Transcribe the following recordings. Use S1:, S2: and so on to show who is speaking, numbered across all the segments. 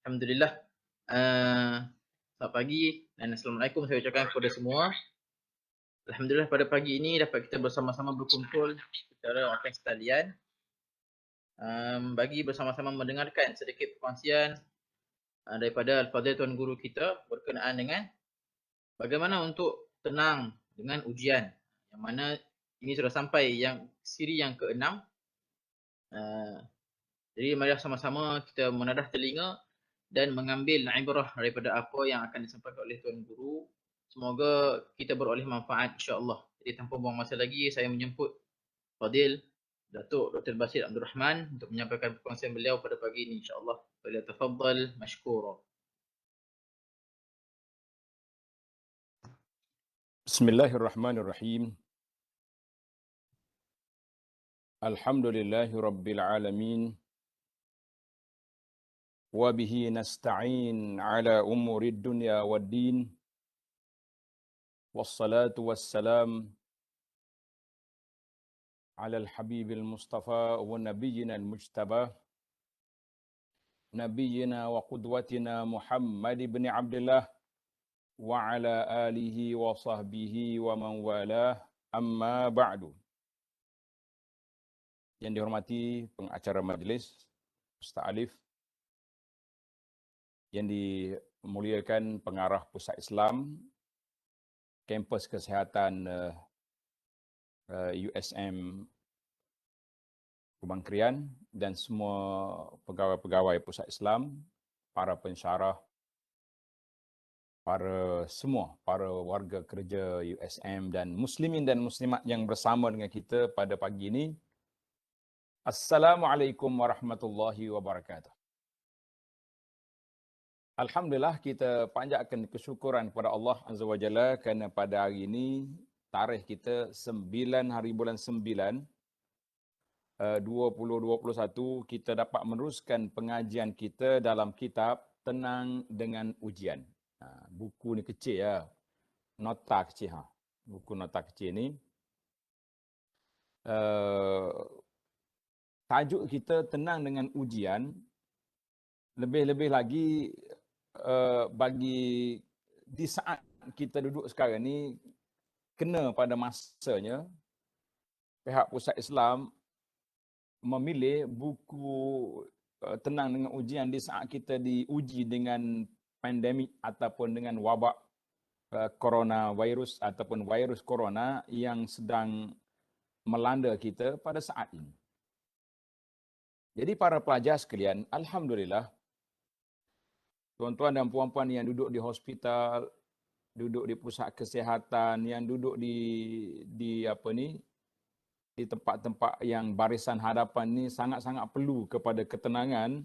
S1: Alhamdulillah. Selamat pagi dan Assalamualaikum saya ucapkan kepada semua. Alhamdulillah pada pagi ini dapat kita bersama-sama berkumpul secara online sekalian, bagi bersama-sama mendengarkan sedikit perkongsian daripada Al-Fadhil Tuan Guru kita berkenaan dengan bagaimana untuk tenang dengan ujian. Yang mana ini sudah sampai yang siri yang ke-6. Jadi mari sama-sama kita menadah telinga dan mengambil ibrah daripada apa yang akan disampaikan oleh Tuan Guru. Semoga kita beroleh manfaat insya-Allah. Jadi tanpa buang masa lagi, saya menjemput Fadil Datuk Dr. Basit Abdul Rahman untuk menyampaikan perkongsian beliau pada pagi ini insya-Allah. Falyatafaddal mashkura.
S2: Bismillahirrahmanirrahim. Alhamdulillahi rabbil alamin. Wa bihi nasta'in ala umuri dunya waddin. Wassalatu wassalam ala al-habibil mustafa wa nabiyyina al-mujtaba. Nabiyyina wa qudwatina Muhammad ibn Abdullah wa ala alihi wa sahbihi wa man walah, amma ba'du. Yang dihormati pengacara majlis, Ustaz Alif, yang dimuliakan pengarah Pusat Islam, Kampus Kesihatan USM Kubang Krian, dan semua pegawai-pegawai Pusat Islam, para pensyarah, para warga kerja USM dan muslimin dan muslimat yang bersama dengan kita pada pagi ini. Assalamualaikum warahmatullahi wabarakatuh. Alhamdulillah, kita panjatkan kesyukuran kepada Allah Azza wa Jalla kerana pada hari ini tarikh kita 9 hari bulan 9 2021 kita dapat meneruskan pengajian kita dalam kitab Tenang dengan Ujian. Buku ni kecil ya. Nota kecil Buku nota kecil ni. Tajuk kita Tenang dengan Ujian. Lebih-lebih lagi bagi di saat kita duduk sekarang ni, kena pada masanya pihak Pusat Islam memilih buku Tenang dengan Ujian di saat kita diuji dengan pandemik ataupun dengan wabak coronavirus ataupun virus corona yang sedang melanda kita pada saat ini. Jadi para pelajar sekalian, alhamdulillah, tuan-tuan dan puan-puan yang duduk di hospital, duduk di pusat kesihatan, yang duduk di tempat-tempat yang barisan hadapan ni sangat-sangat perlu kepada ketenangan,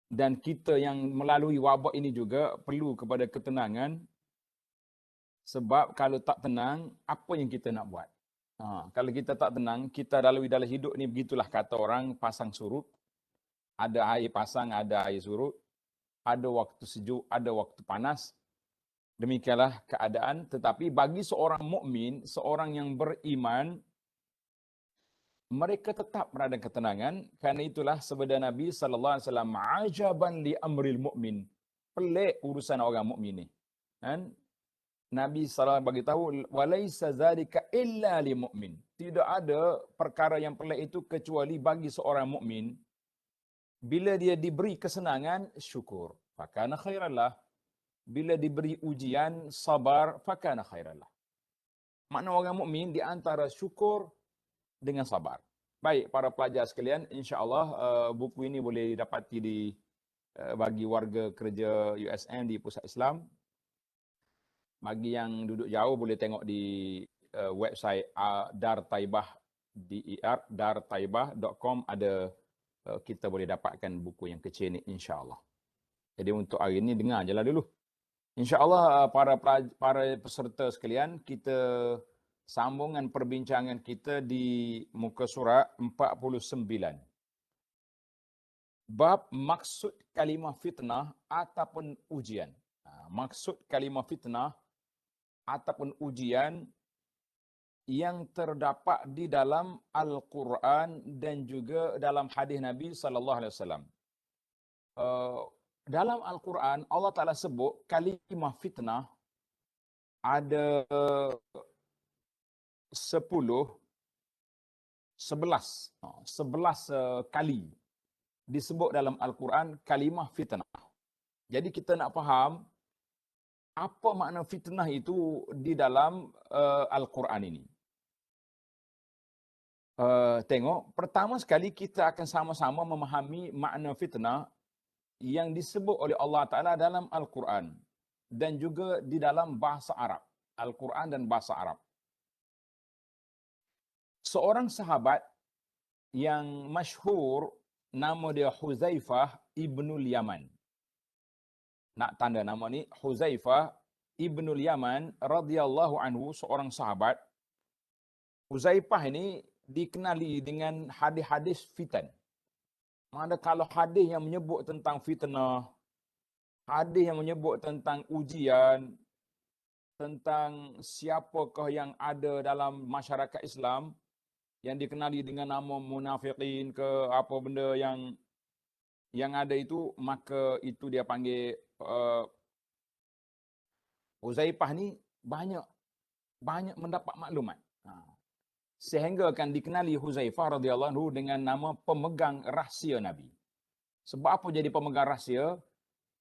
S2: dan kita yang melalui wabak ini juga perlu kepada ketenangan, sebab kalau tak tenang, apa yang kita nak buat? Kalau kita tak tenang, kita dalam hidup ni begitulah kata orang, pasang surut. Ada air pasang, ada air surut. Ada waktu sejuk, ada waktu panas. Demikianlah keadaan. Tetapi bagi seorang mukmin, seorang yang beriman, mereka tetap berada ketenangan. Kerana itulah sabda Nabi SAW, ajaban li amril mu'min. Pelik urusan orang mukmin ni. Kan? Nabi SAW bagi tahu, walaisa zalika illa li mu'min. Tidak ada perkara yang pelik itu kecuali bagi seorang mukmin. Bila dia diberi kesenangan, syukur. Fakana khairallah. Bila diberi ujian, sabar. Fakana khairallah. Makna orang mukmin di antara syukur dengan sabar. Baik, para pelajar sekalian, insya-Allah buku ini boleh didapati bagi warga kerja USM di Pusat Islam. Bagi yang duduk jauh boleh tengok di website Dar Taibah, dartaibah.com, ada kita boleh dapatkan buku yang kecil ni, insya-Allah. Jadi untuk hari ini dengar je lah dulu. InsyaAllah para peserta sekalian, kita sambungan perbincangan kita di muka surat 49. Bab maksud kalimah fitnah ataupun ujian. Maksud kalimah fitnah ataupun ujian yang terdapat di dalam Al-Quran dan juga dalam hadis Nabi SAW. dalam Al-Quran Allah Ta'ala sebut kalimah fitnah ada 10, 11 kali disebut dalam Al-Quran kalimah fitnah. Jadi kita nak faham apa makna fitnah itu di dalam Al-Quran ini. Tengok, pertama sekali kita akan sama-sama memahami makna fitnah yang disebut oleh Allah Ta'ala dalam Al-Quran dan juga di dalam bahasa Arab. Al-Quran dan bahasa Arab. Seorang sahabat yang masyhur, nama dia Huzaifah ibnul Yaman. Nak tanda nama ni, Huzaifah ibnul Yaman radhiyallahu anhu, seorang sahabat. Huzaifah ini dikenali dengan hadis-hadis fitan. Mana kalau hadis yang menyebut tentang fitnah, hadis yang menyebut tentang ujian, tentang siapakah yang ada dalam masyarakat Islam yang dikenali dengan nama munafiqin ke apa benda yang ada itu, maka itu dia panggil Huzaifah ni banyak mendapat maklumat. Sehingga akan dikenali Huzaifah radhiyallahu anhu dengan nama pemegang rahsia Nabi. Sebab apa jadi pemegang rahsia?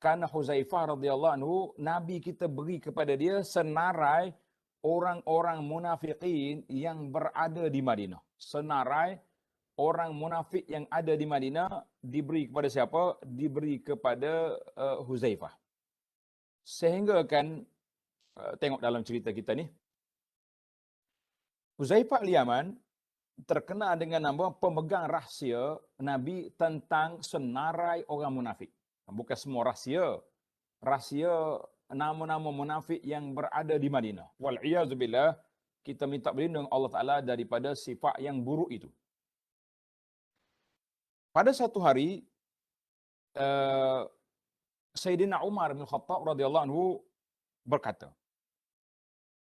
S2: Karena Huzaifah radhiyallahu anhu, Nabi kita beri kepada dia senarai orang-orang munafikin yang berada di Madinah. Senarai orang munafik yang ada di Madinah diberi kepada siapa? Diberi kepada Huzaifah. Sehingga kan tengok dalam cerita kita ni, Huzaifah al-Yaman terkenal dengan nama pemegang rahsia Nabi tentang senarai orang munafik. Bukan semua rahsia. Rahsia nama-nama munafik yang berada di Madinah. Wal'iyazubillah, kita minta berlindung Allah Ta'ala daripada sifat yang buruk itu. Pada satu hari, Sayyidina Umar bin Khattab radhiyallahu anhu berkata,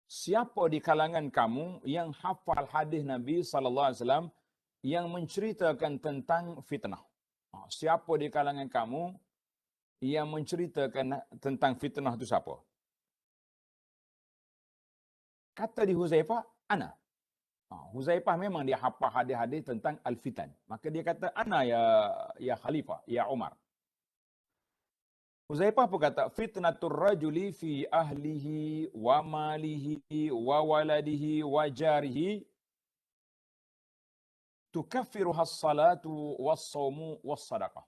S2: siapa di kalangan kamu yang hafal hadis Nabi sallallahu alaihi wasallam yang menceritakan tentang fitnah? Siapa di kalangan kamu yang menceritakan tentang fitnah itu siapa? Kata di Huzaifah, ana. Huzaifah memang dia hafal hadis-hadis tentang al-fitan. Maka dia kata, ana ya Khalifah, ya Umar. Huzaifah pun kata, fitnatur rajuli fi ahlihi wa malihi wa waladihi wa jarihi tukaffiruha as-salatu was-sawmu was-sadaqah.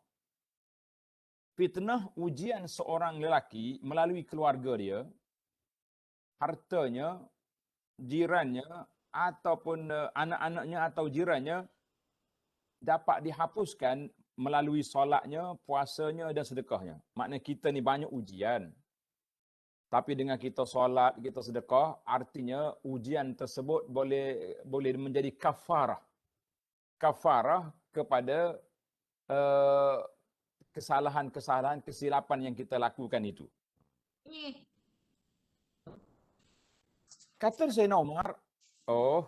S2: Fitnah ujian seorang lelaki melalui keluarga dia, hartanya, jirannya, ataupun anak-anaknya atau jirannya dapat dihapuskan melalui solatnya, puasanya dan sedekahnya. Maknanya kita ni banyak ujian. Tapi dengan kita solat, kita sedekah, artinya ujian tersebut boleh menjadi kafarah. Kafarah kepada kesalahan-kesalahan, kesilapan yang kita lakukan itu. Kata Sayyidina Umar, oh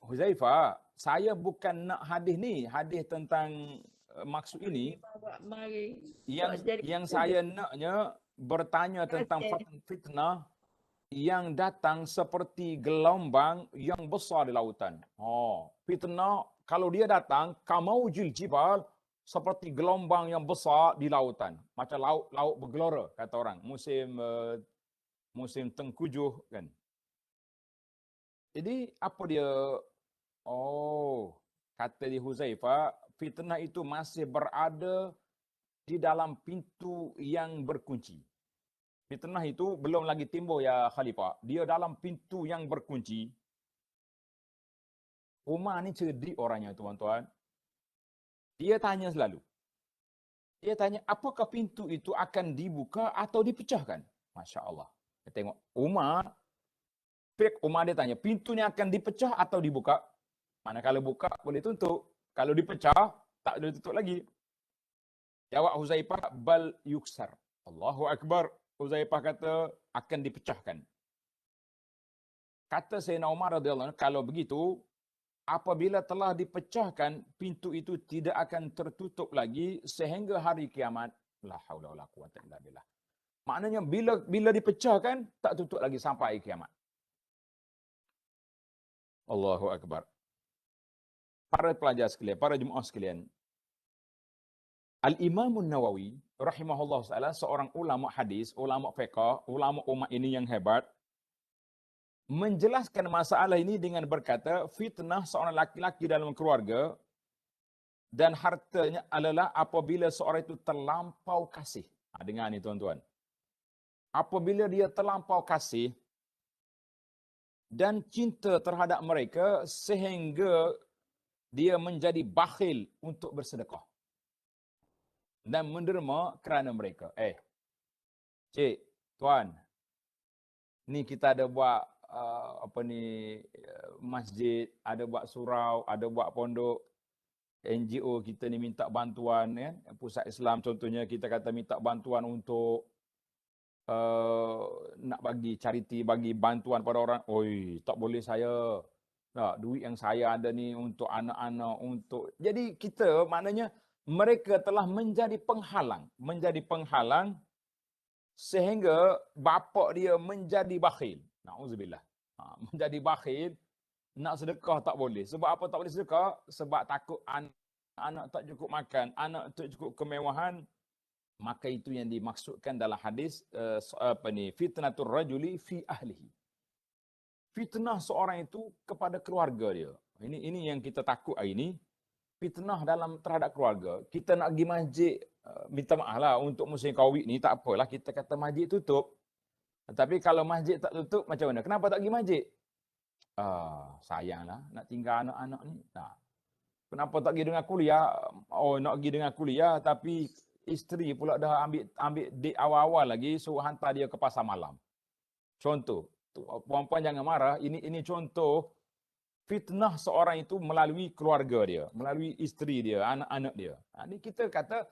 S2: Huzaifah, saya bukan nak hadis ni, hadis tentang maksud ini. Yang saya naknya bertanya tentang fitnah yang datang seperti gelombang yang besar di lautan. Fitnah kalau dia datang, kamaujil jibal, seperti gelombang yang besar di lautan. Macam laut bergelora, kata orang. Musim tengkujuh kan. Jadi apa dia? Kata di Huzaifah, fitnah itu masih berada di dalam pintu yang berkunci. Fitnah itu belum lagi timbul ya Khalifah. Dia dalam pintu yang berkunci. Umar ni cerdik orangnya tuan-tuan. Dia tanya selalu. Dia tanya, apakah pintu itu akan dibuka atau dipecahkan? Masya Allah. Kita tengok Umar dia tanya, pintu ni akan dipecah atau dibuka? Mana kalau buka boleh tutup. Kalau dipecah, tak boleh tutup lagi. Jawab Huzaifah, bal yuksar. Allahu Akbar. Huzaifah kata, akan dipecahkan. Kata Sayyidina Umar radhiyallahu anhu, kalau begitu, apabila telah dipecahkan, pintu itu tidak akan tertutup lagi sehingga hari kiamat. La haula wala quwata illa billah. Maknanya bila dipecahkan tak tutup lagi sampai kiamat. Allahu akbar. Para pelajar sekalian, para jemaah sekalian, Al-Imam Nawawi rahimahullah taala seorang ulama hadis, ulama fiqh, ulama umat ini yang hebat, menjelaskan masalah ini dengan berkata, fitnah seorang laki-laki dalam keluarga dan hartanya adalah apabila seorang itu terlampau kasih. Dengar ni tuan-tuan. Apabila dia terlampau kasih dan cinta terhadap mereka sehingga dia menjadi bakhil untuk bersedekah dan menderma kerana mereka. Cik, tuan, ni kita ada buat masjid, ada buat surau, ada buat pondok. NGO kita ni minta bantuan, ya, pusat Islam contohnya kita kata minta bantuan untuk nak bagi charity, bagi bantuan pada orang. Oi, tak boleh saya. Tak, duit yang saya ada ni untuk anak-anak, untuk. Jadi kita maknanya mereka telah menjadi penghalang sehingga bapak dia menjadi bakhil. Nauzubillah. Menjadi bakhil, nak sedekah tak boleh. Sebab apa tak boleh sedekah? Sebab takut anak tak cukup makan, anak tak cukup kemewahan. Maka itu yang dimaksudkan dalam hadis fitnatur rajuli fi ahlihi. Fitnah seorang itu kepada keluarga dia. Ini yang kita takut hari ini. Fitnah terhadap keluarga. Kita nak pergi masjid, minta maaf lah untuk musim Covid ni, tak apalah kita kata masjid tutup. Tapi kalau masjid tak tutup, macam mana? Kenapa tak pergi masjid? Sayanglah nak tinggal anak-anak ni. Kenapa tak pergi dengan kuliah? Nak pergi dengan kuliah tapi isteri pula dah ambil date awal-awal lagi, suruh hantar dia ke pasar malam. Contoh, puan-puan jangan marah, ini contoh fitnah seorang itu melalui keluarga dia, melalui isteri dia, anak-anak dia. Ini kita kata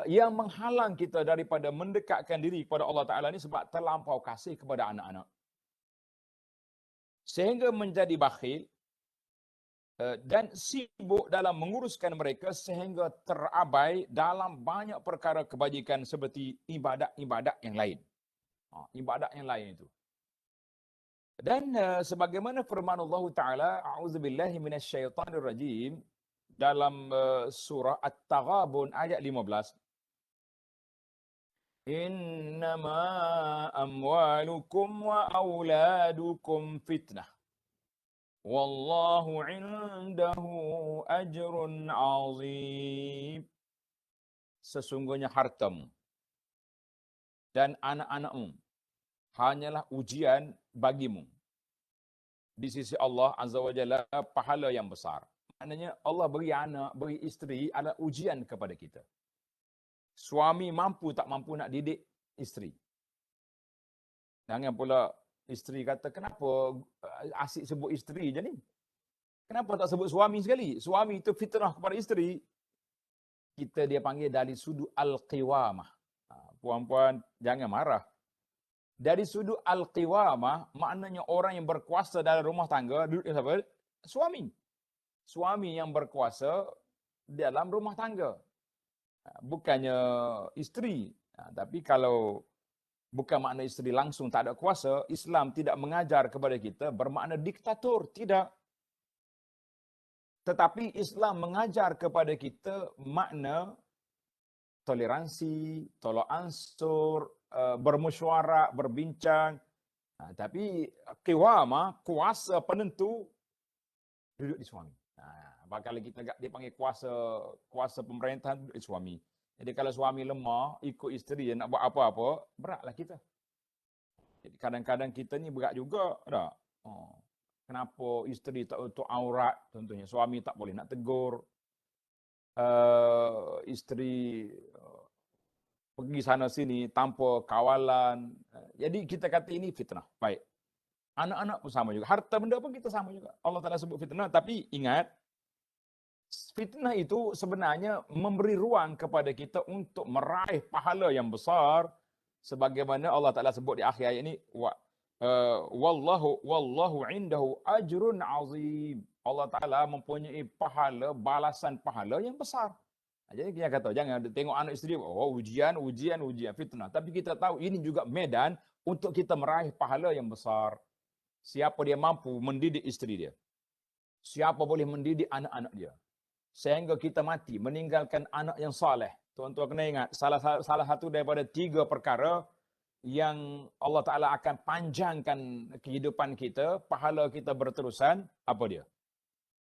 S2: yang menghalang kita daripada mendekatkan diri kepada Allah Ta'ala ni sebab terlampau kasih kepada anak-anak. Sehingga menjadi bakhil dan sibuk dalam menguruskan mereka sehingga terabai dalam banyak perkara kebajikan seperti ibadat-ibadat yang lain. Ibadat yang lain itu. Dan sebagaimana firman Allah Ta'ala, a'udzubillahi minasyaitanirrajim, dalam surah At-Taghabun ayat 15. Innama amwalukum wa auladukum fitnah. Wallahu indahu ajrun azim. Sesungguhnya hartamu dan anak-anakmu hanyalah ujian bagimu. Di sisi Allah Azza wa Jalla pahala yang besar. Maknanya Allah beri anak, beri isteri adalah ujian kepada kita. Suami mampu tak mampu nak didik isteri. Jangan pula isteri kata, kenapa asyik sebut isteri je ni? Kenapa tak sebut suami sekali? Suami itu fitnah kepada isteri. Dia panggil dari sudut al-qiwamah. Puan-puan jangan marah. Dari sudut al-qiwamah, maknanya orang yang berkuasa dalam rumah tangga, duduk siapa? Suami. Suami yang berkuasa dalam rumah tangga. Bukannya isteri. Tapi kalau bukan makna isteri langsung tak ada kuasa, Islam tidak mengajar kepada kita bermakna diktator. Tidak. Tetapi Islam mengajar kepada kita makna toleransi, tolak ansur, bermusyawarah, berbincang. Tapi qiwamah, kuasa penentu, duduk di suami. Kalau kita dipanggil kuasa pemerintahan, duduk di suami. Jadi kalau suami lemah, ikut isteri nak buat apa-apa, beratlah kita. Jadi kadang-kadang kita ni berat juga. Tak? Kenapa isteri tak tutup aurat, contohnya. Suami tak boleh nak tegur. Isteri pergi sana sini tanpa kawalan. Jadi kita kata ini fitnah. Baik. Anak-anak pun sama juga. Harta benda pun kita sama juga. Allah Ta'ala sebut fitnah. Tapi ingat, fitnah itu sebenarnya memberi ruang kepada kita untuk meraih pahala yang besar. Sebagaimana Allah Ta'ala sebut di akhir ayat ini. Wallahu indahu ajrun azim. Allah Ta'ala mempunyai pahala, balasan pahala yang besar. Jadi kita kata jangan tengok anak isteri, oh ujian, fitnah. Tapi kita tahu ini juga medan untuk kita meraih pahala yang besar. Siapa dia mampu mendidik isteri dia. Siapa boleh mendidik anak-anak dia. Sehingga kita mati, meninggalkan anak yang saleh. Tuan-tuan kena ingat, salah satu daripada 3 perkara yang Allah Ta'ala akan panjangkan kehidupan kita, pahala kita berterusan, apa dia?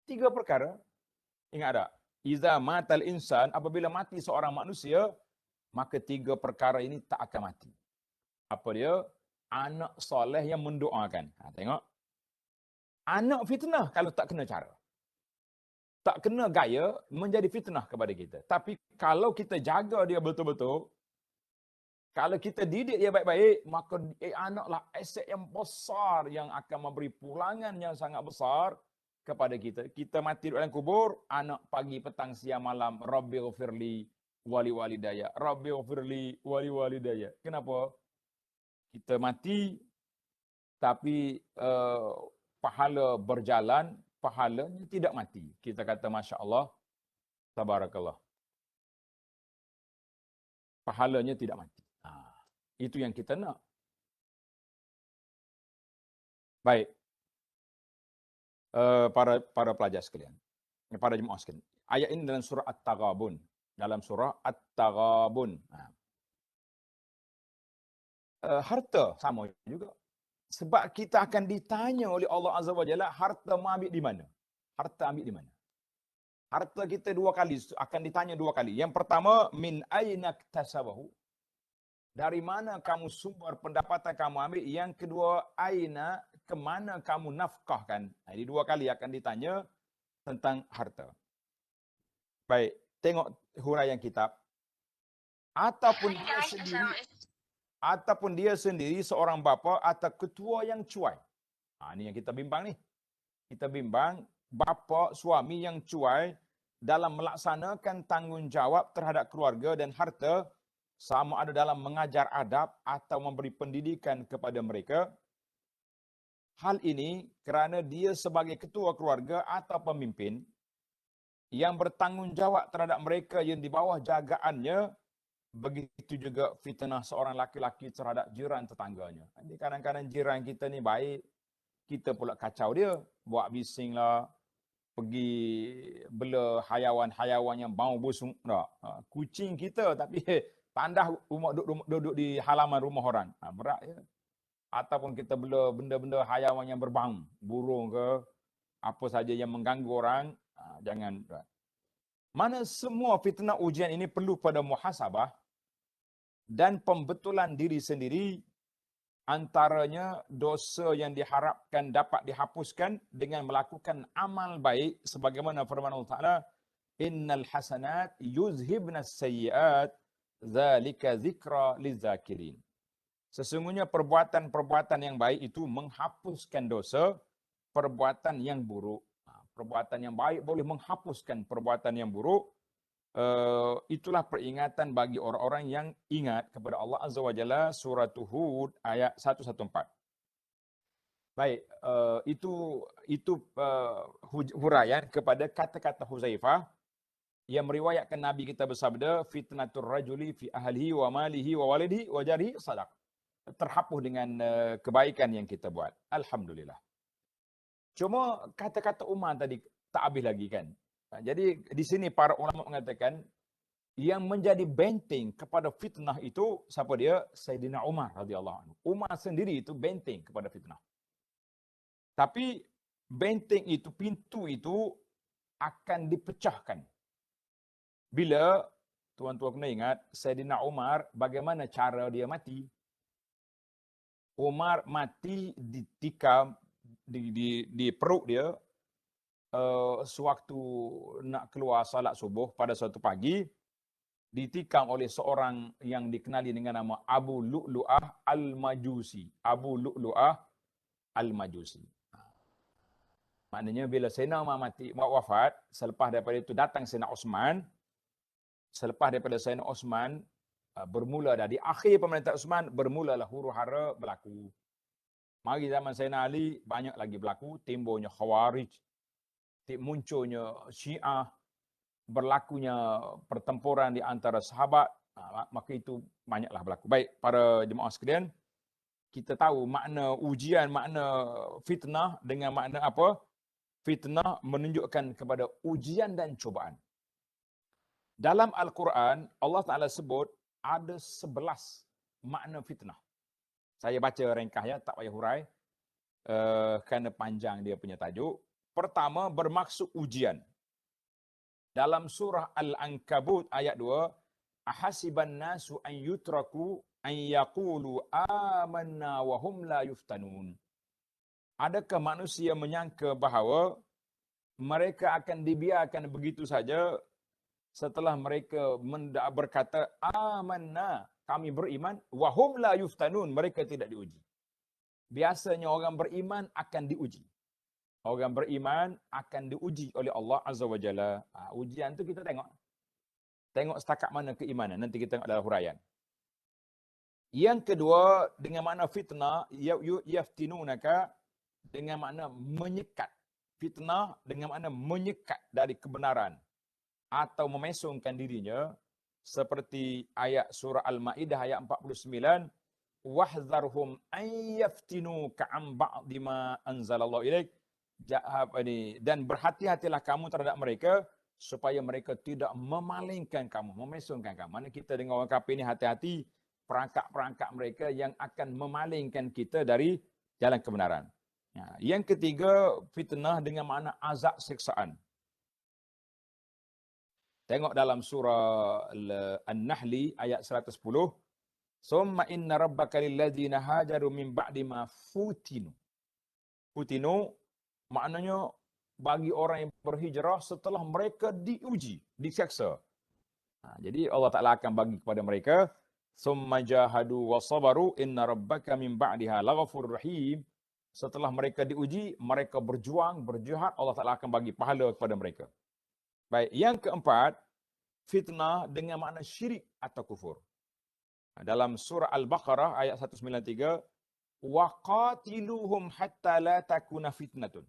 S2: 3 perkara. Ingat tak? Iza matal insan, apabila mati seorang manusia, maka 3 perkara ini tak akan mati. Apa dia? Anak soleh yang mendoakan. Tengok. Anak fitnah kalau tak kena cara. Tak kena gaya, menjadi fitnah kepada kita. Tapi kalau kita jaga dia betul-betul, kalau kita didik dia baik-baik, maka anaklah aset yang besar yang akan memberi pulangan yang sangat besar kepada kita. Kita mati di dalam kubur, anak pagi, petang, siang, malam, Rabbighfirli wali walidaya. Rabbighfirli wali walidaya. Kenapa? Kita mati, tapi pahala berjalan, pahalanya tidak mati. Kita kata Masya Allah, Tabarakallah. Pahalanya tidak mati. Itu yang kita nak. Baik. Para pelajar sekalian. Para jemaah sekalian. Ayat ini dalam surah At-Taghabun. Dalam surah At-Taghabun. Harta sama juga. Sebab kita akan ditanya oleh Allah Azza wa Jalla, harta ambil di mana? Harta ambil di mana? Harta kita 2 kali, akan ditanya 2 kali. Yang pertama, min aina iktasabahu. Dari mana kamu sumber pendapatan kamu ambil? Yang kedua, aina, kemana kamu nafkahkan? Jadi 2 kali akan ditanya tentang harta. Baik, tengok huraian kitab. Ataupun dia sendiri seorang bapa atau ketua yang cuai. Ini yang kita bimbang ni. Kita bimbang bapa, suami yang cuai dalam melaksanakan tanggungjawab terhadap keluarga dan harta, sama ada dalam mengajar adab atau memberi pendidikan kepada mereka. Hal ini kerana dia sebagai ketua keluarga atau pemimpin yang bertanggungjawab terhadap mereka yang di bawah jagaannya. Begitu juga fitnah seorang laki-laki terhadap jiran tetangganya. Jadi kadang-kadang jiran kita ni baik, kita pula kacau dia. Buat bising lah, pergi bela hayawan-hayawan yang bau busuk. Kucing kita tapi tandah duduk di halaman rumah orang. Berat ya. Ataupun kita bela benda-benda hayawan yang berbau. Burung ke, apa saja yang mengganggu orang. Jangan. Mana semua fitnah ujian ini perlu pada muhasabah dan pembetulan diri sendiri, antaranya dosa yang diharapkan dapat dihapuskan dengan melakukan amal baik sebagaimana firman Allah Taala, innal hasanat yuzhibnas sayyiat zalika zikra lizakirin. Sesungguhnya perbuatan-perbuatan yang baik itu menghapuskan dosa perbuatan yang buruk. Perbuatan yang baik boleh menghapuskan perbuatan yang buruk. Itulah peringatan bagi orang-orang yang ingat kepada Allah Azza wa Jalla, surah Hud ayat 114. Baik, itu huraian kepada kata-kata Huzaifah yang meriwayatkan Nabi kita bersabda, fitnatur rajuli fi ahlihi wa malihi wa walidihi wa jarihi sadaq. Terhapus dengan kebaikan yang kita buat. Alhamdulillah. Cuma kata-kata Umar tadi tak habis lagi kan. Jadi di sini para ulama mengatakan yang menjadi benteng kepada fitnah itu siapa dia? Sayyidina Umar radhiyallahu anhu. Umar sendiri itu benteng kepada fitnah. Tapi benteng itu, pintu itu akan dipecahkan. Bila tuan-tuan kena ingat Sayyidina Umar bagaimana cara dia mati? Umar mati ditikam di perut dia sewaktu nak keluar salat subuh pada suatu pagi, ditikam oleh seorang yang dikenali dengan nama Abu Lu'lu'ah Al-Majusi. Abu Lu'lu'ah Al-Majusi. Maknanya bila Sayyidina Umar mati, wafat, selepas daripada itu datang Sayyidina Osman. Selepas daripada Sayyidina Osman, bermula dah di akhir pemerintahan Osman, bermulalah huru-hara berlaku. Mari zaman Sayyidina Ali, banyak lagi berlaku, timbulnya Khawarij, munculnya Syiah, berlakunya pertempuran di antara sahabat, maka itu banyaklah berlaku. Baik, para jemaah sekalian, kita tahu makna ujian, makna fitnah dengan makna apa? Fitnah menunjukkan kepada ujian dan cubaan. Dalam Al-Quran, Allah Ta'ala sebut ada 11 makna fitnah. Saya baca ringkas ya, tak payah hurai. Kerana panjang dia punya tajuk. Pertama, bermaksud ujian. Dalam surah Al-Ankabut ayat 2, ahasiban nasu an yutraku an yaqulu amanna wa hum la yuftanun. Adakah manusia menyangka bahawa mereka akan dibiarkan begitu saja setelah mereka berkata amanna, kami beriman, wa hum la yuftanun, mereka tidak diuji. Biasanya orang beriman akan diuji. Orang beriman akan diuji oleh Allah Azza wa Jalla. Ujian tu kita tengok. Tengok setakat mana keimanan. Nanti kita tengok dalam huraian. Yang kedua, dengan makna fitnah, yaftinunaka, dengan makna menyekat. Fitnah dengan makna menyekat dari kebenaran atau memesongkan dirinya, seperti ayat surah Al-Maidah ayat 49, wahdharhum an yaftinuka an ba'di ma anzalallahu ilaik, dan berhati-hatilah kamu terhadap mereka supaya mereka tidak memalingkan kamu, memesongkan kamu. Mana kita dengan orang kafir ni hati-hati perangkap-perangkap mereka yang akan memalingkan kita dari jalan kebenaran. Yang ketiga, fitnah dengan makna azab siksaan. Tengok dalam surah An-Nahli ayat 110. Summa inna rabbaka lilladzina hajaru min ba'di ma futinu. Futinu maknanya bagi orang yang berhijrah setelah mereka diuji, disiksa. Jadi Allah Ta'ala akan bagi kepada mereka, summa jahadu wa sabaru inna rabbaka min ba'diha laghafurur rahim. Setelah mereka diuji, mereka berjuang, berjihad, Allah Ta'ala akan bagi pahala kepada mereka. Baik, yang keempat, fitnah dengan makna syirik atau kufur. Dalam surah Al-Baqarah ayat 193, waqatiluhum hatta la takuna fitnatun.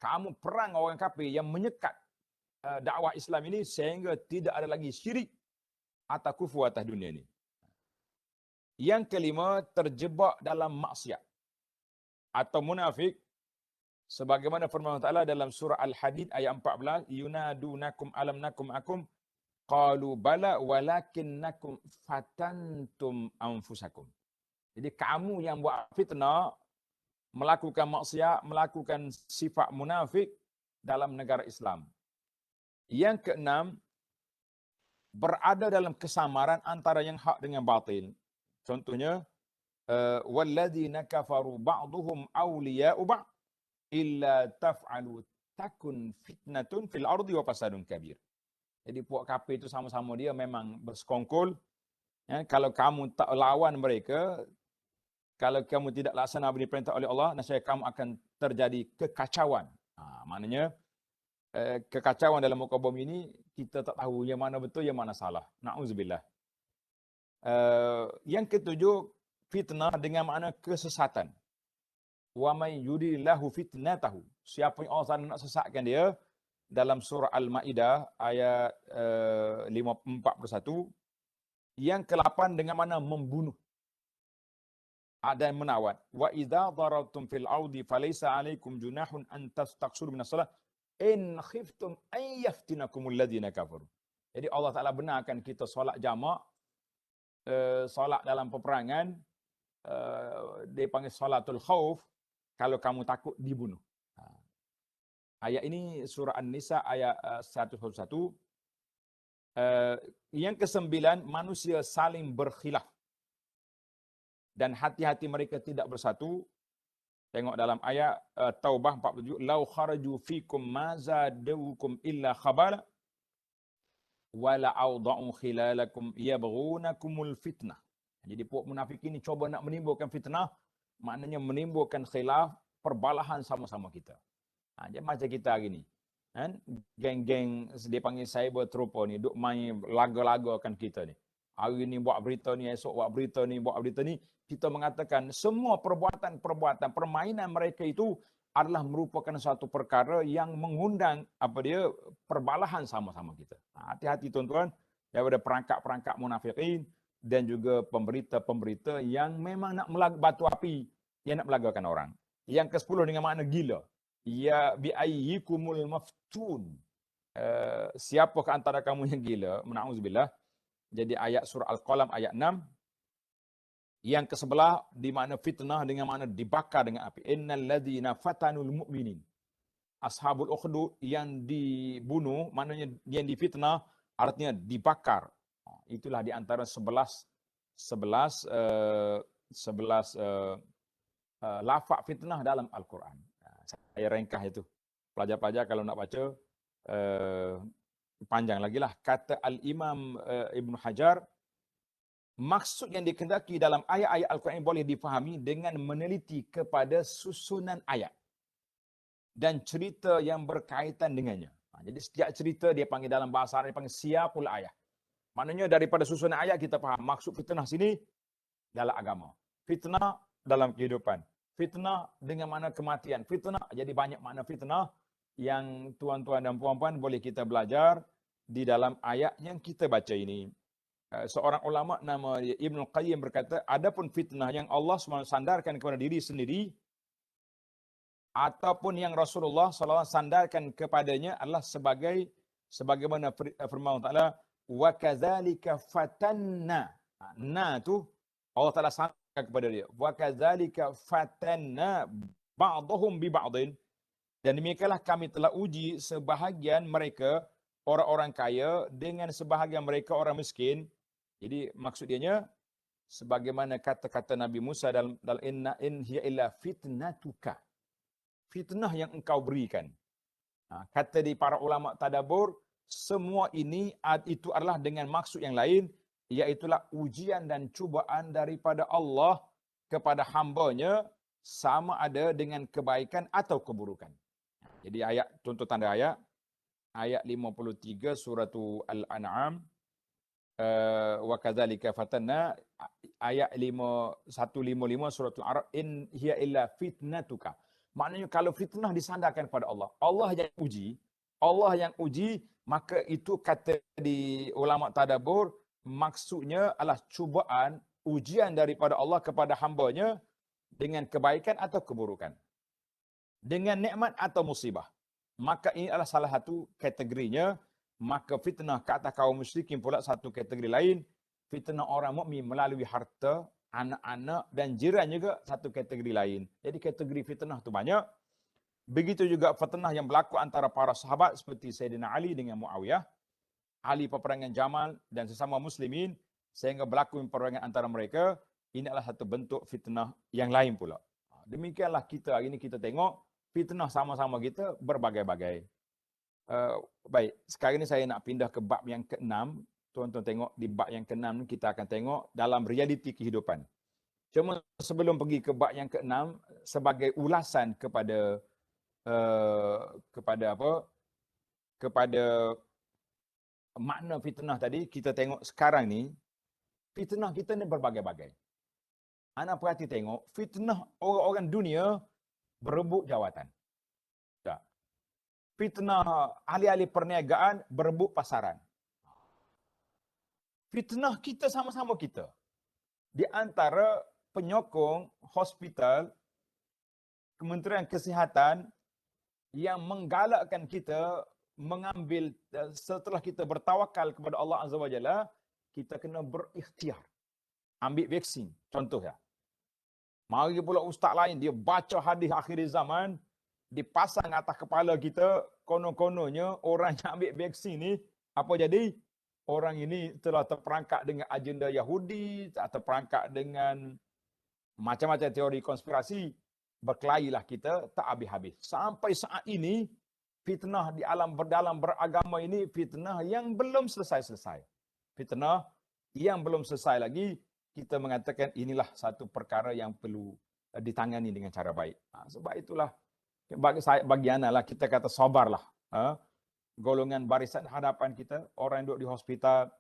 S2: Kamu perang orang kafir yang menyekat dakwah Islam ini sehingga tidak ada lagi syirik atau kufur atas dunia ini. Yang kelima, terjebak dalam maksiat atau munafik, sebagaimana firman Allah Ta'ala dalam surah Al-Hadid ayat 14, yunadunakum alam nakum akum qalu bala walakinnakum fatantum anfusakum. Jadi kamu yang buat fitnah, melakukan maksiat, melakukan sifat munafik dalam negara Islam. Yang keenam, berada dalam kesamaran antara yang hak dengan batil. Contohnya, walladzina kafaru ba'duhum awliya'u ba'd illa taf'alu takun fitnatun fil ardi wa fasadun kabir. Jadi puak kafir itu sama-sama dia memang bersekongkol. Kalau kamu tak lawan mereka, kalau kamu tidak laksana apa diperintah oleh Allah, nescaya kamu akan terjadi kekacauan. Maknanya kekacauan dalam muka bumi ini kita tak tahu yang mana betul, yang mana salah. Na'udzubillah. Yang ketujuh, fitnah dengan makna kesesatan. Wa may yuridillahu fitnatahu. Siapa yang Allah nak sesatkan dia, dalam surah Al-Maidah ayat 41. Yang ke-8 dengan makna membunuh dan menawat. Wa idza darabtum fil ardi falaysa alaikum junahun an tastaqsuru minas salah in khiftum an yaftinakumul ladzina kafaru. Jadi Allah Taala benarkan kita solat jamak, solat dalam peperangan, dia panggil salatul khauf, kalau kamu takut dibunuh. Ayat ini surah An-Nisa ayat 101. Yang ke-9, manusia saling berkhilaf dan hati-hati mereka tidak bersatu. Tengok dalam ayat Taubah 47, lau kharaju fikum ma zadukum illa khabala wala awda'u khilalakum yabghunakumul fitnah. Jadi puak munafik ini cuba nak menimbulkan fitnah, maknanya menimbulkan khilaf, perbalahan sama-sama kita. Jadi macam kita hari ni, kan? Geng-geng dia panggil cyber trooper ni duk main laga-lagakan kita ni. Hari ni buat berita ni, esok buat berita ni, buat berita ni. Kita mengatakan semua perbuatan-perbuatan permainan mereka itu adalah merupakan suatu perkara yang mengundang perbalahan sama-sama kita. Hati-hati tuan-tuan daripada perangkap-perangkap munafikin dan juga pemberita-pemberita yang memang nak batu api, yang nak melagakan orang. Yang ke-10 dengan makna gila. Ya bi'ayyikumul maftun. Siapakah antara kamu yang gila? Na'udzubillah. Jadi ayat surah Al-Qalam ayat 6. Yang ke-11 di makna fitnah dengan makna dibakar dengan api. Innal ladzina fatanul mu'minin. Ashabul ukhdud yang dibunuh, maknanya yang difitnah, artinya dibakar. Itulah di antara 11 lafaz fitnah dalam Al-Quran. Saya ringkas itu. Pelajar-pelajar kalau nak baca, panjang lagi lah. Kata Al-Imam Ibn Hajar, maksud yang dikehendaki dalam ayat-ayat Al-Quran boleh difahami dengan meneliti kepada susunan ayat dan cerita yang berkaitan dengannya. Jadi setiap cerita dia panggil dalam bahasa Arab, dia panggil siyaqul ayat. Maknanya daripada susunan ayat kita faham maksud fitnah sini dalam agama. Fitnah dalam kehidupan. Fitnah dengan makna kematian. Fitnah, jadi banyak makna fitnah yang tuan-tuan dan puan-puan boleh kita belajar di dalam ayat yang kita baca ini. Seorang ulama nama Ibnu Qayyim berkata, adapun fitnah yang Allah SWT sandarkan kepada diri sendiri ataupun yang Rasulullah SAW sandarkan kepadanya adalah sebagaimana firman Allah Taala, wa kadzalika fatanna. Na tu Allah Taala sandarkan kepada dia. Wa kadzalika fatanna ba'dhum bi ba'din. Dan demikianlah kami telah uji sebahagian mereka orang-orang kaya dengan sebahagian mereka orang miskin. Jadi maksud dianya sebagaimana kata-kata Nabi Musa dalam inna in hiya illa fitnatuka. Fitnah yang engkau berikan. Kata di para ulama tadabbur, semua ini itu adalah dengan maksud yang lain, iaitulah ujian dan cubaan daripada Allah kepada hamba-Nya, sama ada dengan kebaikan atau keburukan. Jadi ayat, contoh tanda ayat 53 surah Al-An'am, wa kadzalika fatanna, ayat 155 surah Al-A'raf, in hiya illa fitnatuka. Maknanya kalau fitnah disandarkan kepada Allah, Allah yang uji, maka itu kata di ulama tadabbur, maksudnya adalah cubaan, ujian daripada Allah kepada hamba-Nya dengan kebaikan atau keburukan, dengan nikmat atau musibah. Maka ini adalah salah satu kategorinya. Maka fitnah ke atas kaum musyrikin pula satu kategori lain. Fitnah orang mukmin melalui harta, anak-anak dan jiran juga satu kategori lain. Jadi kategori fitnah tu banyak. Begitu juga fitnah yang berlaku antara para sahabat seperti Sayyidina Ali dengan Muawiyah. Ali peperangan Jamal dan sesama muslimin sehingga berlaku peperangan antara mereka. Ini adalah satu bentuk fitnah yang lain pula. Demikianlah kita hari ini kita tengok fitnah sama-sama kita berbagai-bagai. Baik, sekarang ini saya nak pindah ke bab yang ke-6. Tuan-tuan tengok di bab yang ke-6 ni kita akan tengok dalam realiti kehidupan. Cuma sebelum pergi ke bab yang ke-6, sebagai ulasan kepada makna fitnah tadi, kita tengok sekarang ni fitnah kita ni berbagai-bagai. Anak perhati tengok, fitnah orang-orang dunia berebut jawatan. Fitnah ahli-ahli perniagaan berebut pasaran. Fitnah kita sama-sama kita. Di antara penyokong hospital, Kementerian Kesihatan yang menggalakkan kita mengambil, setelah kita bertawakal kepada Allah Azza wa Jalla, kita kena berikhtiar. Ambil vaksin, contohnya. Mari pula ustaz lain, dia baca hadis akhir zaman, dipasang atas kepala kita, konon-kononnya orang yang ambil vaksin ni, apa jadi? Orang ini telah terperangkap dengan agenda Yahudi, terperangkap dengan macam-macam teori konspirasi. Berkelahilah kita tak habis-habis. Sampai saat ini, fitnah di dalam beragama ini, fitnah yang belum selesai-selesai. Fitnah yang belum selesai lagi, kita mengatakan inilah satu perkara yang perlu ditangani dengan cara baik. Sebab itulah, bagi anak lah, kita kata sabarlah. Golongan barisan hadapan kita, orang yang duduk di hospital,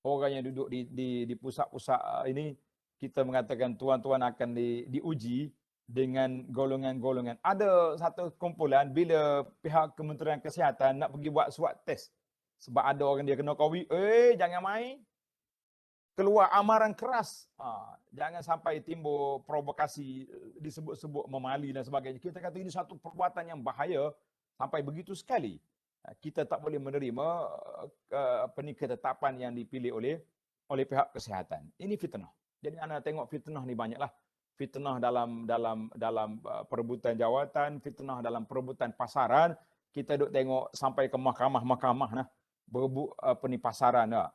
S2: orang yang duduk di pusat-pusat ini, kita mengatakan tuan-tuan akan diuji dengan golongan-golongan. Ada satu kumpulan bila pihak Kementerian Kesihatan nak pergi buat swab test. Sebab ada orang dia kena COVID, jangan main. Keluar amaran keras. Jangan sampai timbul provokasi, disebut-sebut memali dan sebagainya. Kita kata ini satu perbuatan yang bahaya sampai begitu sekali. Kita tak boleh menerima ketetapan yang dipilih oleh pihak kesihatan. Ini fitnah. Jadi anda tengok fitnah ni banyaklah. Fitnah dalam perebutan jawatan, fitnah dalam perebutan pasaran. Kita duk tengok sampai ke mahkamah nah, berebut pasaran dah.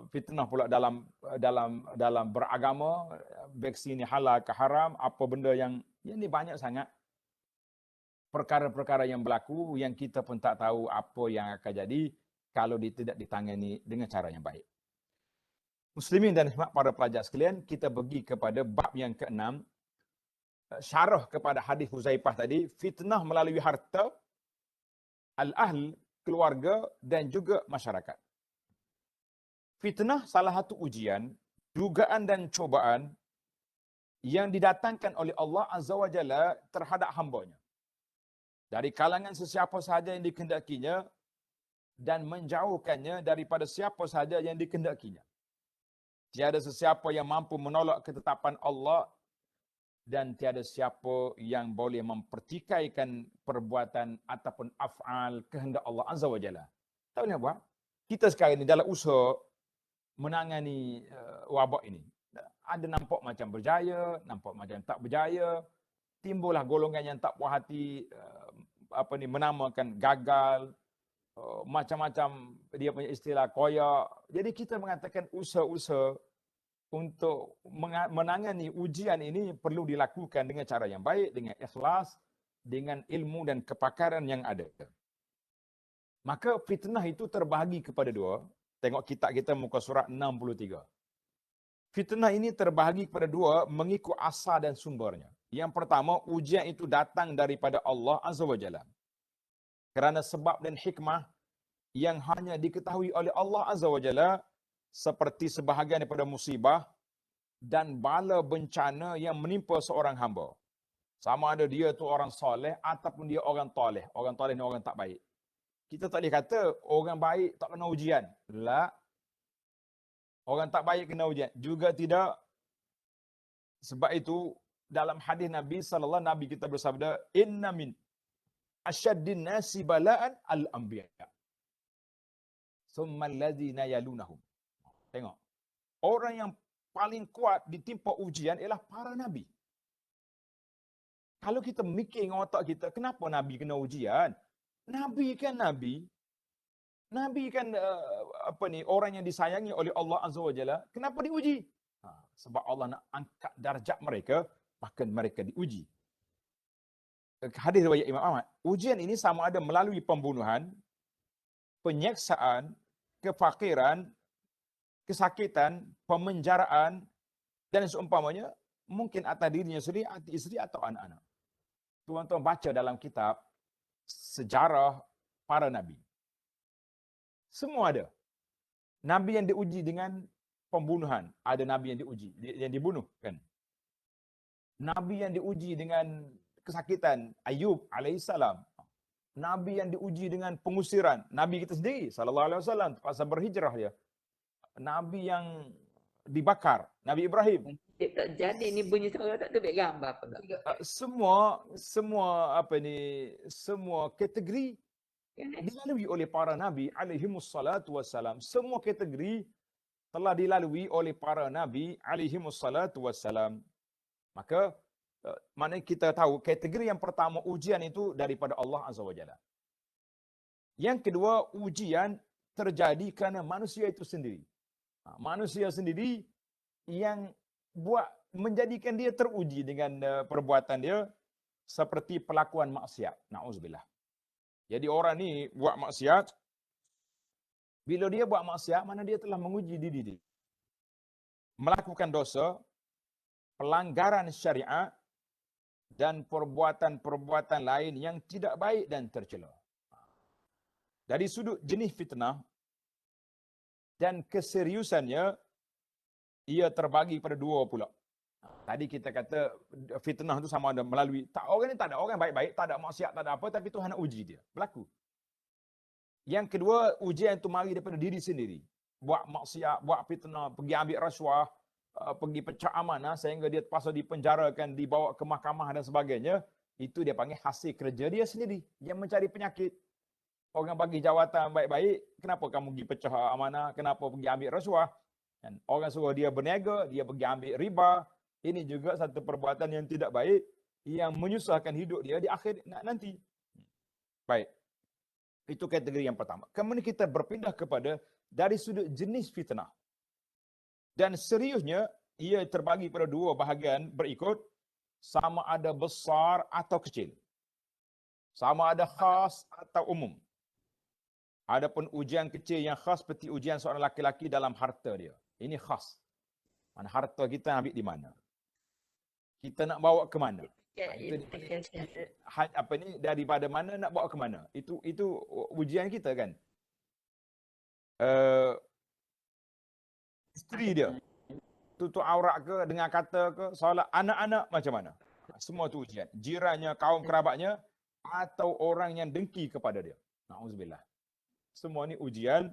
S2: Fitnah pula dalam beragama, vaksin ni halal ke haram, apa benda yang ni banyak sangat perkara-perkara yang berlaku yang kita pun tak tahu apa yang akan jadi kalau tidak ditangani dengan cara yang baik. Muslimin dan para pelajar sekalian, kita pergi kepada bab yang ke-6, syarah kepada hadis Huzaifah tadi, fitnah melalui harta, al-ahl, keluarga dan juga masyarakat. Fitnah salah satu ujian, dugaan dan cobaan yang didatangkan oleh Allah Azza wa Jalla terhadap hamba-Nya. Dari kalangan sesiapa sahaja yang dikehendakinya dan menjauhkannya daripada siapa sahaja yang dikehendakinya. Tiada sesiapa yang mampu menolak ketetapan Allah dan tiada siapa yang boleh mempertikaikan perbuatan ataupun af'al kehendak Allah Azza wa Jalla. Tak boleh buat. Kita sekarang ini dalam usaha menangani wabak ini. Ada nampak macam berjaya, nampak macam tak berjaya. Timbullah golongan yang tak puas hati, menamakan gagal, macam-macam dia punya istilah koyak. Jadi kita mengatakan usaha-usaha untuk menangani ujian ini perlu dilakukan dengan cara yang baik, dengan ikhlas, dengan ilmu dan kepakaran yang ada. Maka fitnah itu terbahagi kepada dua. Tengok kitab kita muka surat 63. Fitnah ini terbahagi kepada dua mengikut asal dan sumbernya. Yang pertama, ujian itu datang daripada Allah Azza wa Jalla. Kerana sebab dan hikmah yang hanya diketahui oleh Allah Azza wa Jalla, seperti sebahagian daripada musibah dan bala bencana yang menimpa seorang hamba. Sama ada dia tu orang soleh ataupun dia orang toleh. Orang toleh ni orang tak baik. Kita tak boleh kata orang baik tak kena ujian. La. Orang tak baik kena ujian. Juga tidak. Sebab itu dalam hadis Nabi sallallahu alaihi wasallam, Nabi kita bersabda, inna min asyaddin nasi bala'an al-anbiya. Summa allazina yalunahum. Tengok. Orang yang paling kuat ditimpa ujian ialah para nabi. Kalau kita mikir dengan otak kita, kenapa nabi kena ujian? Nabi kan nabi. Nabi kan orang yang disayangi oleh Allah Azza wa Jalla. Kenapa diuji? Sebab Allah nak angkat darjat mereka, maka mereka diuji. Hadis riwayat Imam Ahmad. Ujian ini sama ada melalui pembunuhan, penyiksaan, kefakiran, kesakitan, pemenjaraan dan seumpamanya, mungkin atas dirinya sendiri, atas isteri atau anak-anak. Tuan-tuan baca dalam kitab sejarah para nabi. Semua ada. Nabi yang diuji dengan pembunuhan, ada nabi yang diuji, yang dibunuh kan. Nabi yang diuji dengan kesakitan, Ayub alaihissalam. Nabi yang diuji dengan pengusiran, Nabi kita sendiri sallallahu alaihi wasallam pasal berhijrah dia. Nabi yang dibakar, Nabi Ibrahim.
S3: Tak jadi ni bunyi suara tak terbit gambar apa tak?
S2: Semua kategori dilalui oleh para nabi alaihimus salatu wassalam. Semua kategori telah dilalui oleh para nabi alaihimus salatu wassalam. Maka mana kita tahu kategori yang pertama ujian itu daripada Allah Azza wa Jalla. Yang kedua, ujian terjadi kerana manusia itu sendiri. Manusia sendiri yang menjadikan dia teruji dengan perbuatan dia seperti pelakuan maksiat. Na'udzubillah. Jadi orang ni buat maksiat, bila dia buat maksiat, mana dia telah menguji diri dia. Melakukan dosa, pelanggaran syariat, dan perbuatan-perbuatan lain yang tidak baik dan tercela. Dari sudut jenis fitnah dan keseriusannya, ia terbagi pada dua pula. Tadi kita kata fitnah itu sama ada melalui, tak, orang ni tak ada, orang baik-baik, tak ada maksiat, tak ada apa, tapi Tuhan nak uji dia. Berlaku. Yang kedua, ujian itu mari daripada diri sendiri. Buat maksiat, buat fitnah, pergi ambil rasuah, pergi pecah amanah sehingga dia terpaksa dipenjarakan, dibawa ke mahkamah dan sebagainya. Itu dia panggil hasil kerja dia sendiri yang mencari penyakit. Orang bagi jawatan baik-baik, kenapa kamu pergi pecah amanah, kenapa pergi ambil rasuah? Dan orang suruh dia berniaga, dia pergi ambil riba. Ini juga satu perbuatan yang tidak baik yang menyusahkan hidup dia di akhir nanti. Baik. Itu kategori yang pertama. Kemudian kita berpindah kepada dari sudut jenis fitnah. Dan seriusnya, ia terbagi pada dua bahagian berikut. Sama ada besar atau kecil. Sama ada khas atau umum. Adapun ujian kecil yang khas seperti ujian seorang laki-laki dalam harta dia. Ini khas. Mana harta kita ambil di mana? Kita nak bawa ke mana? Itu apa ni, daripada mana nak bawa ke mana? Itu ujian kita kan. Isteri dia tutup aurat ke, dengan kata ke, solat, anak-anak macam mana? Semua tu ujian. Jirannya, kaum kerabatnya atau orang yang dengki kepada dia. Nauzubillah. Semua ni ujian.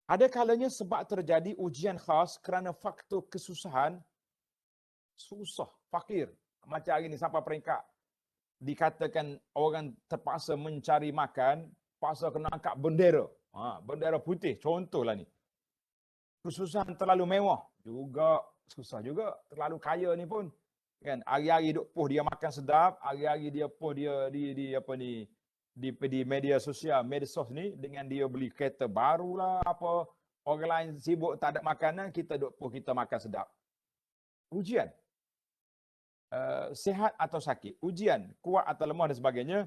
S2: Ada kalanya sebab terjadi ujian khas kerana faktor kesusahan, susah, fakir. Macam hari ni sampai peringkat dikatakan orang terpaksa mencari makan, paksa kena angkat bendera. Bendera putih, contohlah ni. Kesusahan terlalu mewah, juga susah juga. Terlalu kaya ni pun. Kan, hari-hari duk post dia makan sedap, hari-hari dia post dia di apa ni, di media sosial, medsos ni, dengan dia beli kereta baru lah, apa. Orang lain sibuk tak ada makanan, kita duk post kita makan sedap. Ujian. Sihat atau sakit, ujian, kuat atau lemah dan sebagainya,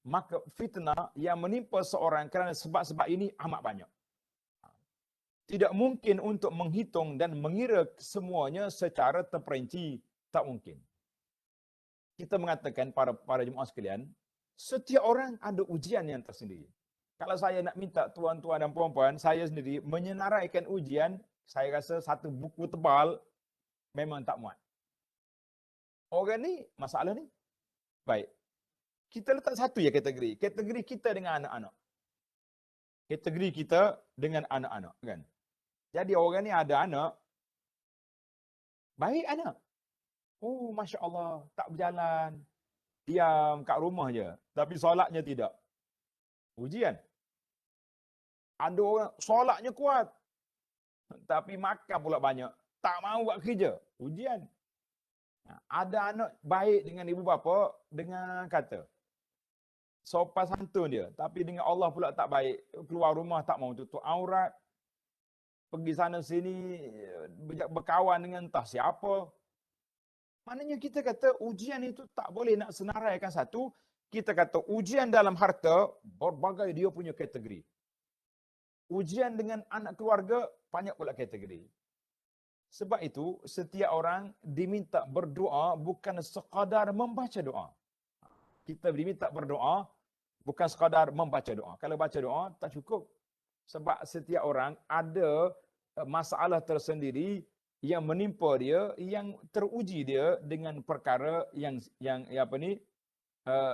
S2: maka fitnah yang menimpa seorang kerana sebab-sebab ini amat banyak. Tidak mungkin untuk menghitung dan mengira semuanya secara terperinci, tak mungkin. Kita mengatakan para jemaah sekalian, setiap orang ada ujian yang tersendiri. Kalau saya nak minta tuan-tuan dan puan-puan, saya sendiri menyenaraikan ujian, saya rasa satu buku tebal memang tak muat. Orang ni, masalah ni. Baik. Kita letak satu ya kategori. Kategori kita dengan anak-anak. Kategori kita dengan anak-anak. Kan? Jadi orang ni ada anak. Baik anak. Oh, Masya Allah. Tak berjalan. Diam kat rumah je. Tapi solatnya tidak. Ujian. Ada orang solatnya kuat. Tapi makan pula banyak. Tak mahu buat kerja. Ujian. Ada anak baik dengan ibu bapa dengan kata sopan santun dia, tapi dengan Allah pula tak baik. Keluar rumah tak mau tutup aurat, pergi sana sini berkawan dengan entah siapa. Maknanya kita kata ujian itu tak boleh nak senaraikan satu. Kita kata ujian dalam harta berbagai dia punya kategori. Ujian dengan anak keluarga banyak pula kategori. Sebab itu, setiap orang diminta berdoa bukan sekadar membaca doa. Kita diminta berdoa bukan sekadar membaca doa. Kalau baca doa, tak cukup. Sebab setiap orang ada masalah tersendiri yang menimpa dia, yang teruji dia dengan perkara yang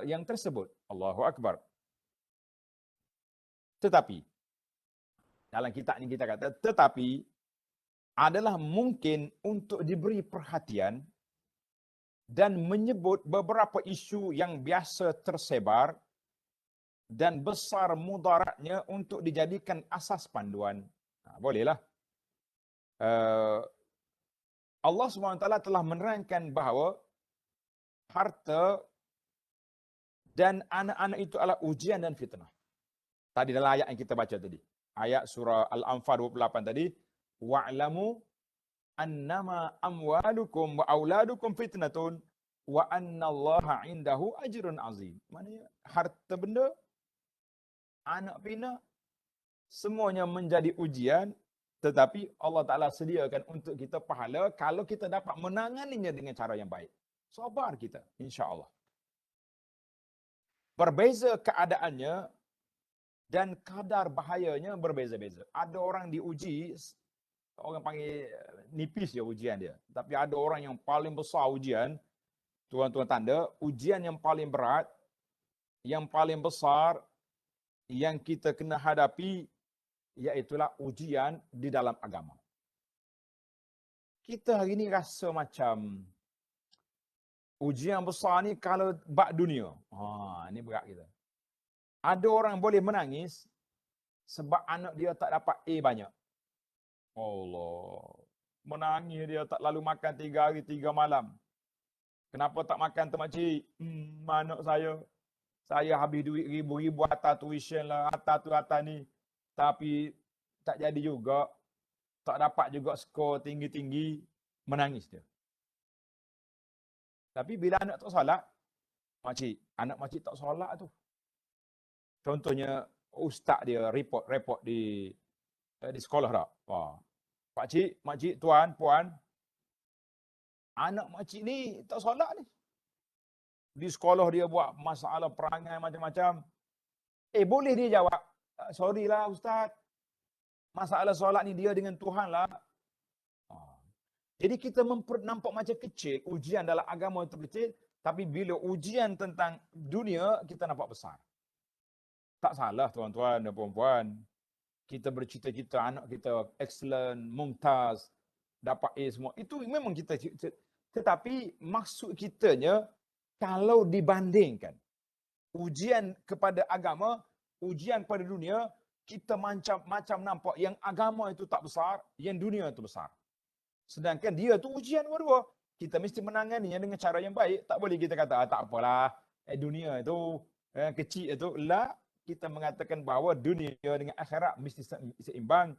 S2: yang tersebut. Allahu Akbar. Tetapi, dalam kitab ini kita kata, tetapi, adalah mungkin untuk diberi perhatian dan menyebut beberapa isu yang biasa tersebar dan besar mudaratnya untuk dijadikan asas panduan. Bolehlah. Allah SWT telah menerangkan bahawa harta dan anak-anak itu adalah ujian dan fitnah. Tadi dalam ayat yang kita baca tadi. Ayat surah Al-Anfal 28 tadi. Wa'lamu annama amwalukum wa auladukum fitnatun wa annallaha indahu ajrun azim. Maknanya harta benda, anak pinak, semuanya menjadi ujian, tetapi Allah Ta'ala sediakan untuk kita pahala kalau kita dapat menanganinya dengan cara yang baik. Sabar kita, insya-Allah. Berbeza keadaannya dan kadar bahayanya berbeza-beza. Ada orang diuji orang panggil nipis je ujian dia. Tapi ada orang yang paling besar ujian, tuan-tuan tanda, ujian yang paling berat, yang paling besar, yang kita kena hadapi, iaitulah ujian di dalam agama. Kita hari ni rasa macam ujian besar ni kalau bab dunia. Ni berat kita. Ada orang boleh menangis sebab anak dia tak dapat A banyak. Allah. Menangis dia tak lalu makan 3 hari 3 malam. Kenapa tak makan tu makcik? Anak saya habis duit ribu-ribu atas tuition lah, atas tu atas ni. Tapi tak jadi juga. Tak dapat juga skor tinggi-tinggi. Menangis dia. Tapi bila anak tak solat, makcik, anak makcik tak solat tu. Contohnya, ustaz dia report di sekolah tak? Makcik, tuan, puan, anak makcik ni tak solat ni. Di sekolah dia buat masalah perangai macam-macam. Boleh dia jawab, sorry lah ustaz, masalah solat ni dia dengan Tuhan lah. Jadi kita nampak macam kecil, ujian dalam agama itu kecil, tapi bila ujian tentang dunia, kita nampak besar. Tak salah tuan-tuan dan puan-puan. Kita bercita-cita anak kita excellent, mumtaz, dapat A semua. Itu memang kita, tetapi maksud kitanya, kalau dibandingkan ujian kepada agama, ujian kepada dunia, kita macam nampak yang agama itu tak besar, yang dunia itu besar. Sedangkan dia tu ujian dua-dua. Kita mesti menanganinya dengan cara yang baik. Tak boleh kita kata, tak apalah, dunia itu kecil itu. Lah, kita mengatakan bahawa dunia dengan akhirat mesti seimbang.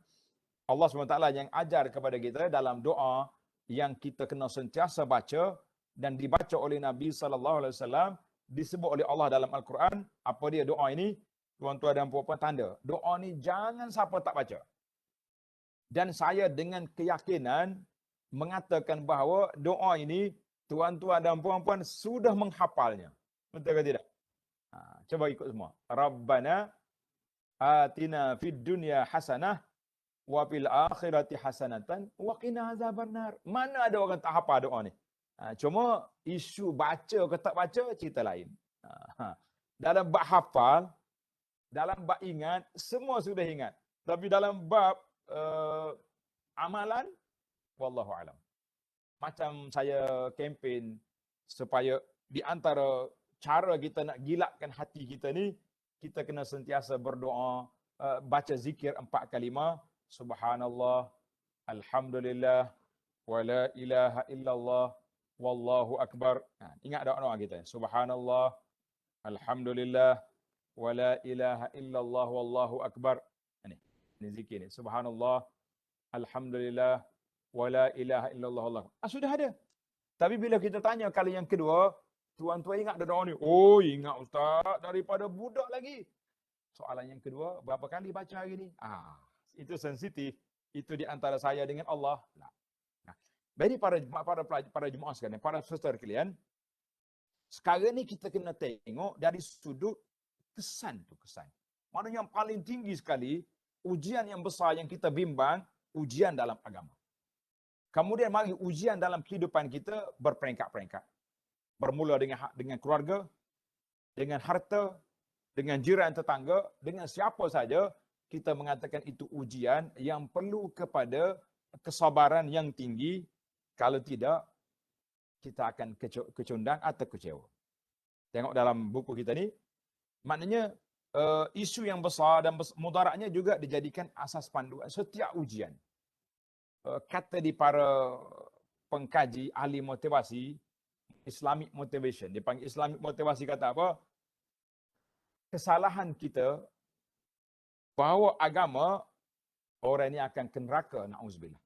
S2: Allah SWT yang ajar kepada kita dalam doa yang kita kena sentiasa baca dan dibaca oleh Nabi SAW, disebut oleh Allah dalam Al-Quran. Apa dia doa ini? Tuan-tuan dan puan-puan tanda. Doa ni jangan siapa tak baca. Dan saya dengan keyakinan mengatakan bahawa doa ini tuan-tuan dan puan-puan sudah menghafalnya. Betul ke tidak? Coba ikut semua. Rabbana atina fid dunya hasanah wa fil akhirati hasanatan wa qina azabannar. Mana ada orang tak hafal doa ni? Cuma isu baca ke tak baca cerita lain. Dalam bab hafal, dalam bab ingat, semua sudah ingat. Tapi dalam bab amalan, wallahu alam. Macam saya kempen supaya di antara cara kita nak gilakkan hati kita ni, kita kena sentiasa berdoa, baca zikir 4 kalimah, subhanallah, alhamdulillah, wa la ilaha illallah, wallahu akbar. Ingat doa kita, subhanallah, alhamdulillah, wa la ilaha illallah, wallahu akbar. Ini zikir ni, subhanallah, alhamdulillah, wa la ilaha illallah, wallahu akbar. Sudah ada. Tapi bila kita tanya kali yang kedua, tuan-tuan ingat doa ni? Oh, ingat ustaz, daripada budak lagi. Soalan yang kedua, berapa kali baca hari ni? Itu sensitif. Itu di antara saya dengan Allah. Jadi para jemaah sekalian, para saudara sekalian, sekarang ni kita kena tengok dari sudut kesan tu, kesan. Mana yang paling tinggi sekali, ujian yang besar yang kita bimbang, ujian dalam agama. Kemudian mari ujian dalam kehidupan kita berperingkat-peringkat. Bermula dengan keluarga, dengan harta, dengan jiran tetangga, dengan siapa saja, kita mengatakan itu ujian yang perlu kepada kesabaran yang tinggi. Kalau tidak, kita akan kecundang atau kecewa. Tengok dalam buku kita ni, maknanya isu yang besar dan mudaratnya juga dijadikan asas panduan setiap ujian. Kata di para pengkaji, ahli motivasi, Islamic motivation. Dia panggil Islamic motivasi kata apa? Kesalahan kita bahawa agama, orang ini akan ke neraka, na'uzubillah.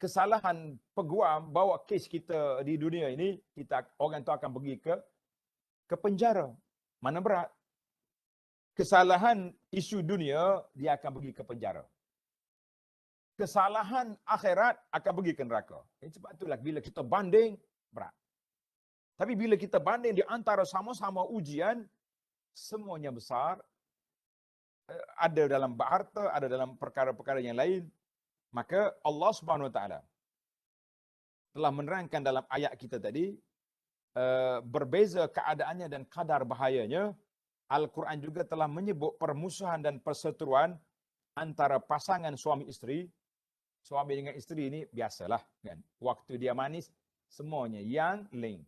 S2: Kesalahan peguam bawa kes kita di dunia ini, orang itu akan pergi ke penjara. Mana berat? Kesalahan isu dunia, dia akan pergi ke penjara. Kesalahan akhirat akan pergi ke neraka. Sebab itulah bila kita banding, berat. Tapi bila kita banding di antara sama-sama ujian, semuanya besar. Ada dalam harta, ada dalam perkara-perkara yang lain. Maka Allah Subhanahu Wa Taala telah menerangkan dalam ayat kita tadi, berbeza keadaannya dan kadar bahayanya. Al-Quran juga telah menyebut permusuhan dan perseteruan antara pasangan suami isteri. Suami dengan isteri ini biasalah kan. Waktu dia manis, semuanya yang lain.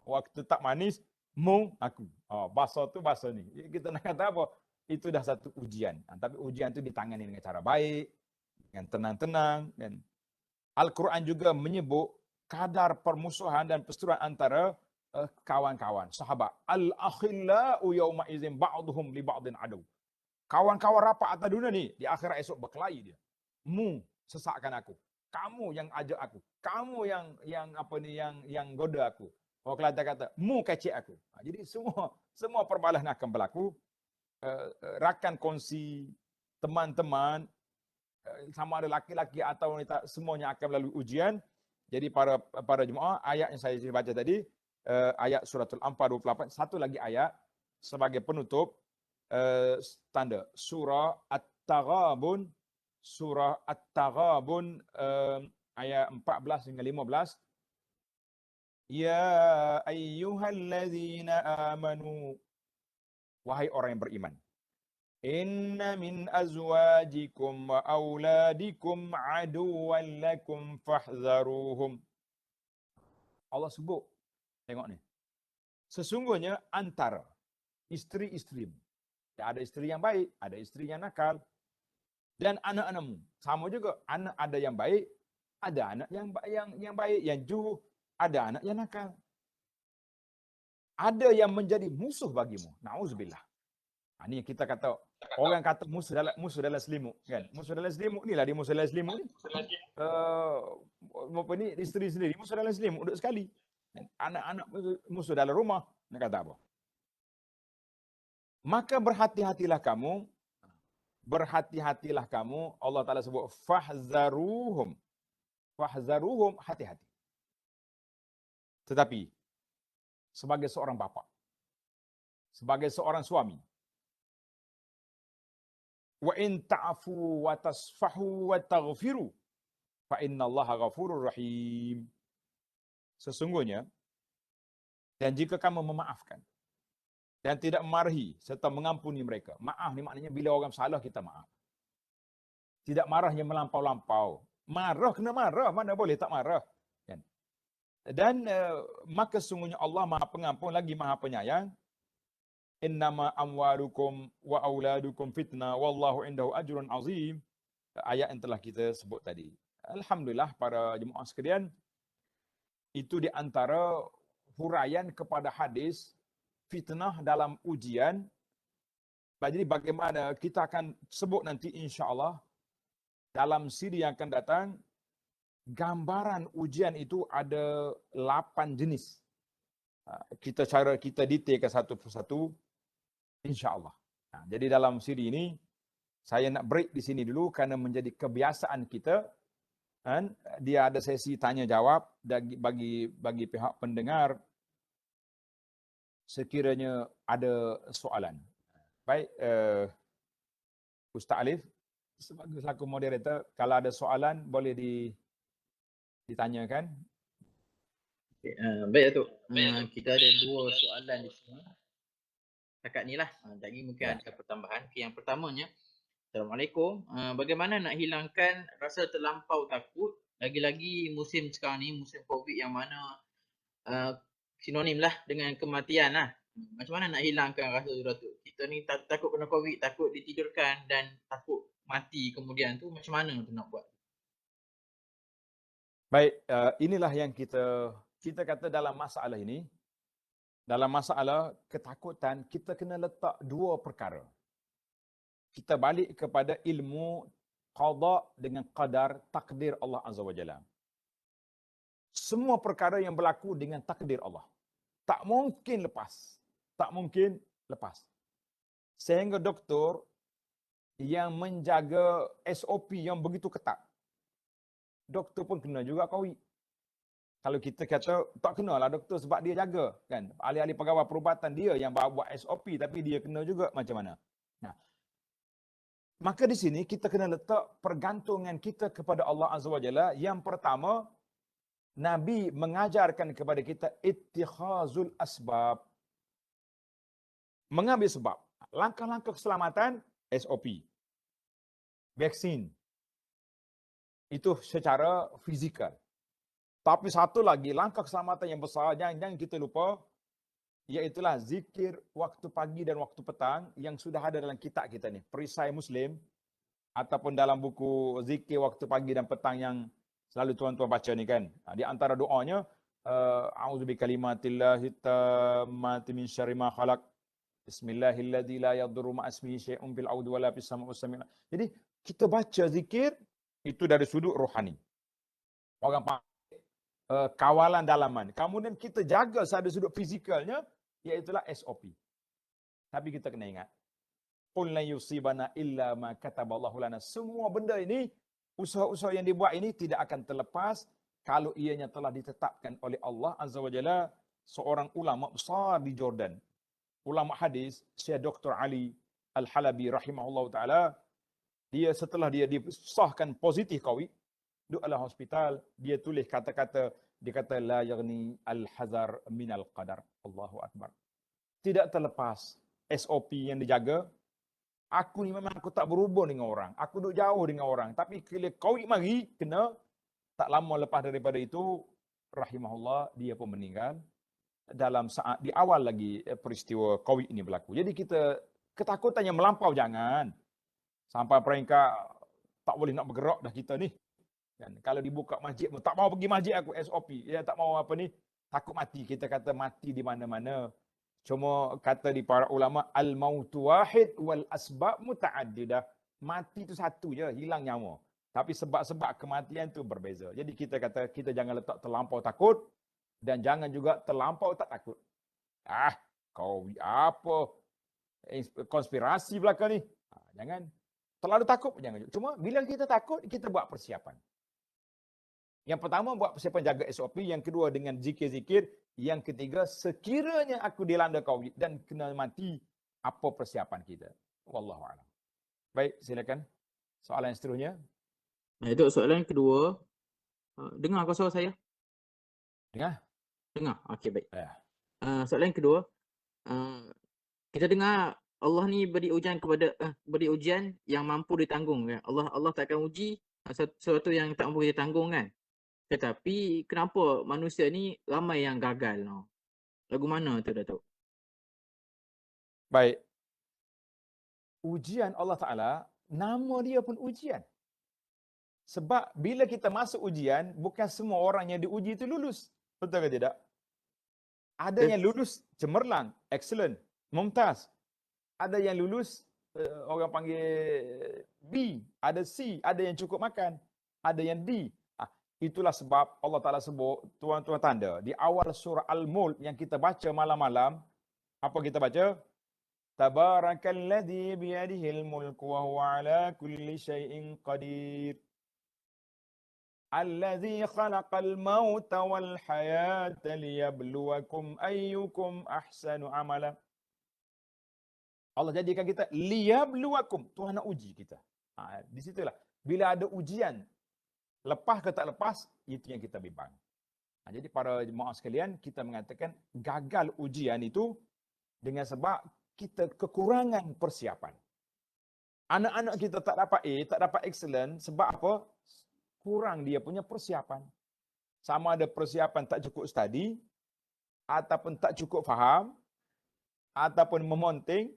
S2: Waktu tak manis, mu aku. Bahasa tu bahasa ni. Kita nak kata apa? Itu dah satu ujian. Tapi ujian tu ditangani dengan cara baik, dengan tenang-tenang. Dan Al-Quran juga menyebut kadar permusuhan dan perseteruan antara kawan-kawan, sahabat. Al-akhillau yawma izin ba'duhum li ba'din adu. Kawan-kawan rapat atas dunia ni, di akhirat esok berkelahi dia. Mu sesakkan aku. Kamu yang ajak aku. Kamu yang goda aku. Orang Kelantan kata, mu kecik aku. Jadi semua perbalahan akan berlaku. Rakan kongsi, teman-teman, sama ada laki-laki atau wanita, semuanya akan melalui ujian. Jadi para jemaah, ayat yang saya baca tadi, ayat suratul Anfal 28, satu lagi ayat sebagai penutup, tanda surah At-Taghabun, ayat 14 hingga 15. Ya ayyuhallazina amanu, wahai orang yang beriman, inna min azwajikum wa auladikum aduwwan lakum fahdharuhum. Allah sebut, tengok ni. Sesungguhnya antara isteri-isteri, ada isteri yang baik, ada isteri yang nakal, dan anak-anakmu sama juga. Anak ada yang baik, ada anak yang baik, yang jujur, ada anak yang nakal. Ada yang menjadi musuh bagimu. Nauzubillah. Ini kita kata, orang kata musuh dalam selimut kan. Musuh dalam selimut ni lah, dia musuh dalam selimut ni. Apa ni, isteri sendiri musuh dalam selimut duduk sekali. Anak-anak musuh dalam rumah, nak kata apa? Maka berhati-hatilah kamu, Allah Ta'ala sebut fahzaruhum, hati-hati. Tetapi sebagai seorang bapa, sebagai seorang suami, wa in ta'fu wa tasfahu wa taghfiru fa innallaha ghafurur rahim. Sesungguhnya, dan jika kamu memaafkan dan tidak memarahi serta mengampuni mereka. Maaf ni maknanya bila orang salah kita maaf. Tidak marahnya melampau-lampau. Marah kena marah, mana boleh tak marah. Dan maka sesungguhnya Allah Maha Pengampun lagi Maha Penyayang. Innama amwalukum wa auladukum fitnah wallahu indahu ajrun azim. Ayat yang telah kita sebut tadi. Alhamdulillah para jemaah sekalian, itu di antara huraian kepada hadis fitnah dalam ujian. Jadi bagaimana kita akan sebut nanti insya-Allah dalam siri yang akan datang, gambaran ujian itu ada 8 jenis. Kita detailkan satu persatu insya-Allah. Jadi dalam siri ini saya nak break di sini dulu kerana menjadi kebiasaan kita. Dan dia ada sesi tanya jawab bagi pihak pendengar sekiranya ada soalan. Baik, Ustaz Alif sebagai selaku moderator, kalau ada soalan boleh ditanyakan.
S1: Okay, baik Datuk. Kita ada 2 soalan di sini. Setakat ni lah. Jadi mungkin ada pertambahan. Yang pertamanya, Assalamualaikum. Bagaimana nak hilangkan rasa terlampau takut, lagi-lagi musim sekarang ni, musim COVID yang mana sinonim lah dengan kematian lah. Macam mana nak hilangkan rasa tu, Datuk? Kita ni takut kena COVID, takut ditidurkan dan takut mati kemudian tu, macam mana tu nak buat?
S2: Baik, inilah yang kita kata dalam masalah ini. Dalam masalah ketakutan, kita kena letak 2 perkara. Kita balik kepada ilmu qada dengan qadar, takdir Allah Azza wa Jalla. Semua perkara yang berlaku dengan takdir Allah. Tak mungkin lepas. Tak mungkin lepas. Sehingga doktor yang menjaga SOP yang begitu ketat, doktor pun kena juga COVID. Kalau kita kata tak kenalah doktor sebab dia jaga, kan? Ahli-ahli pegawai perubatan dia yang buat SOP tapi dia kena juga, macam mana? Nah, Maka di sini kita kena letak pergantungan kita kepada Allah Azza wa Jalla. Yang pertama, Nabi mengajarkan kepada kita ittikhazul asbab. Mengambil sebab. Langkah-langkah keselamatan, SOP. Vaksin. Itu secara fizikal. Tapi satu lagi, langkah keselamatan yang besar, jangan kita lupa, iaitulah zikir waktu pagi dan waktu petang yang sudah ada dalam kitab kita ni. Perisai Muslim, ataupun dalam buku zikir waktu pagi dan petang yang selalu tuan-tuan baca ni kan. Di antara doanya, a'udzubikalimatillahi tammati min syarri ma khalaq. Bismillahilladzi la yadurru ma'asmihi syai'un fil ardi wala fis sama'i was sami'ul. Jadi kita baca zikir itu dari sudut rohani. Orang kawalan dalaman. Kemudian kita jaga dari sudut fizikalnya, iaitulah SOP. Tapi kita kena ingat, qul la yusibana illa ma kataballahu lana. Semua benda ini, usaha-usaha yang dibuat ini tidak akan terlepas kalau ianya telah ditetapkan oleh Allah Azza wa Jalla. Seorang ulama besar di Jordan, ulama hadis, Syekh Dr. Ali Al-Halabi rahimahullah ta'ala, dia setelah dia disahkan positif COVID, duduk dalam hospital, dia tulis kata-kata, dia kata la yaghni al-hazar minal qadar. Allahu Akbar. Tidak terlepas SOP yang dijaga. Aku ni memang aku tak berhubung dengan orang. Aku duduk jauh dengan orang. Tapi bila COVID mari, kena, tak lama lepas daripada itu, rahimahullah, dia pun meninggal. Dalam saat, di awal lagi peristiwa COVID ini berlaku. Jadi kita, ketakutan yang melampau jangan. Sampai peringkat, tak boleh nak bergerak dah kita ni. Dan kalau dibuka masjid pun, tak mau pergi masjid aku, SOP. Ya, tak mau apa ni, takut mati. Kita kata mati di mana-mana. Cuma kata di para ulama, al-mautu wahid wal asbab muta'addidah. Mati itu satu je, hilang nyawa. Tapi sebab-sebab kematian itu berbeza. Jadi kita kata, kita jangan letak terlampau takut. Dan jangan juga terlampau tak takut. Kau apa? Konspirasi belakang ni. Jangan. Terlalu takut pun jangan. Cuma bila kita takut, kita buat persiapan. Yang pertama buat persiapan jaga SOP, yang kedua dengan zikir-zikir, yang ketiga sekiranya aku dilanda COVID dan kena mati, apa persiapan kita? Wallahu a'lam. Baik, silakan. Soalan yang seterusnya.
S3: Itu soalan kedua. Dengar kau suara saya?
S2: Dengar?
S3: Dengar. Okey, baik.
S2: Ya.
S3: Soalan kedua. Kita dengar Allah ni beri ujian yang mampu ditanggung kan. Allah tak akan uji sesuatu yang tak mampu kita tanggung kan. Tetapi kenapa manusia ni ramai yang gagal no? Lagu mana tu Datuk?
S2: Baik. Ujian Allah Ta'ala, nama dia pun ujian. Sebab bila kita masuk ujian, bukan semua orang yang diuji itu lulus. Betul ke tidak? Ada yang lulus cemerlang, excellent, mumtaz. Ada yang lulus, orang panggil B, ada C, ada yang cukup makan, ada yang D. Itulah sebab Allah Ta'ala sebut, tuan-tuan tanda, di awal surah Al-Mulk yang kita baca malam-malam, apa kita baca? Tabarakalladzi biyadihil mulku wa huwa ala kulli syai'in qadir. Alladzi khalaqal mauta wal hayata liyabluwakum ayyukum ahsanu amala. Allah jadikan kita liyabluwakum. Tuhan nak uji kita. Di situlah. Bila ada ujian, lepas ke tak lepas, itu yang kita bimbang. Jadi para jemaah sekalian, kita mengatakan gagal ujian itu dengan sebab kita kekurangan persiapan. Anak-anak kita tak dapat A, tak dapat excellent, sebab apa? Kurang dia punya persiapan. Sama ada persiapan tak cukup study, ataupun tak cukup faham, ataupun memonting.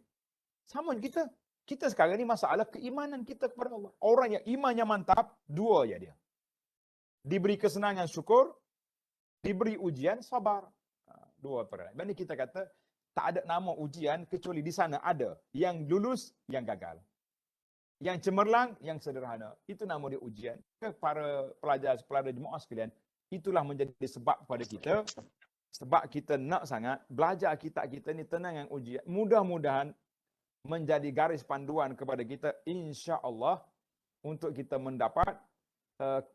S2: Sama kita. Kita sekarang ni masalah keimanan kita kepada Allah. Orang yang imannya mantap, dua ya dia. Diberi kesenangan syukur, diberi ujian sabar. Dua perkara. Jadi kita kata tak ada nama ujian kecuali di sana ada yang lulus, yang gagal. Yang cemerlang, yang sederhana. Itu nama dia ujian. Para pelajar jemaah sekalian, itulah menjadi sebab kepada kita. Sebab kita nak sangat belajar kitab kita ni tenang yang ujian. Mudah-mudahan menjadi garis panduan kepada kita, insya-Allah, untuk kita mendapat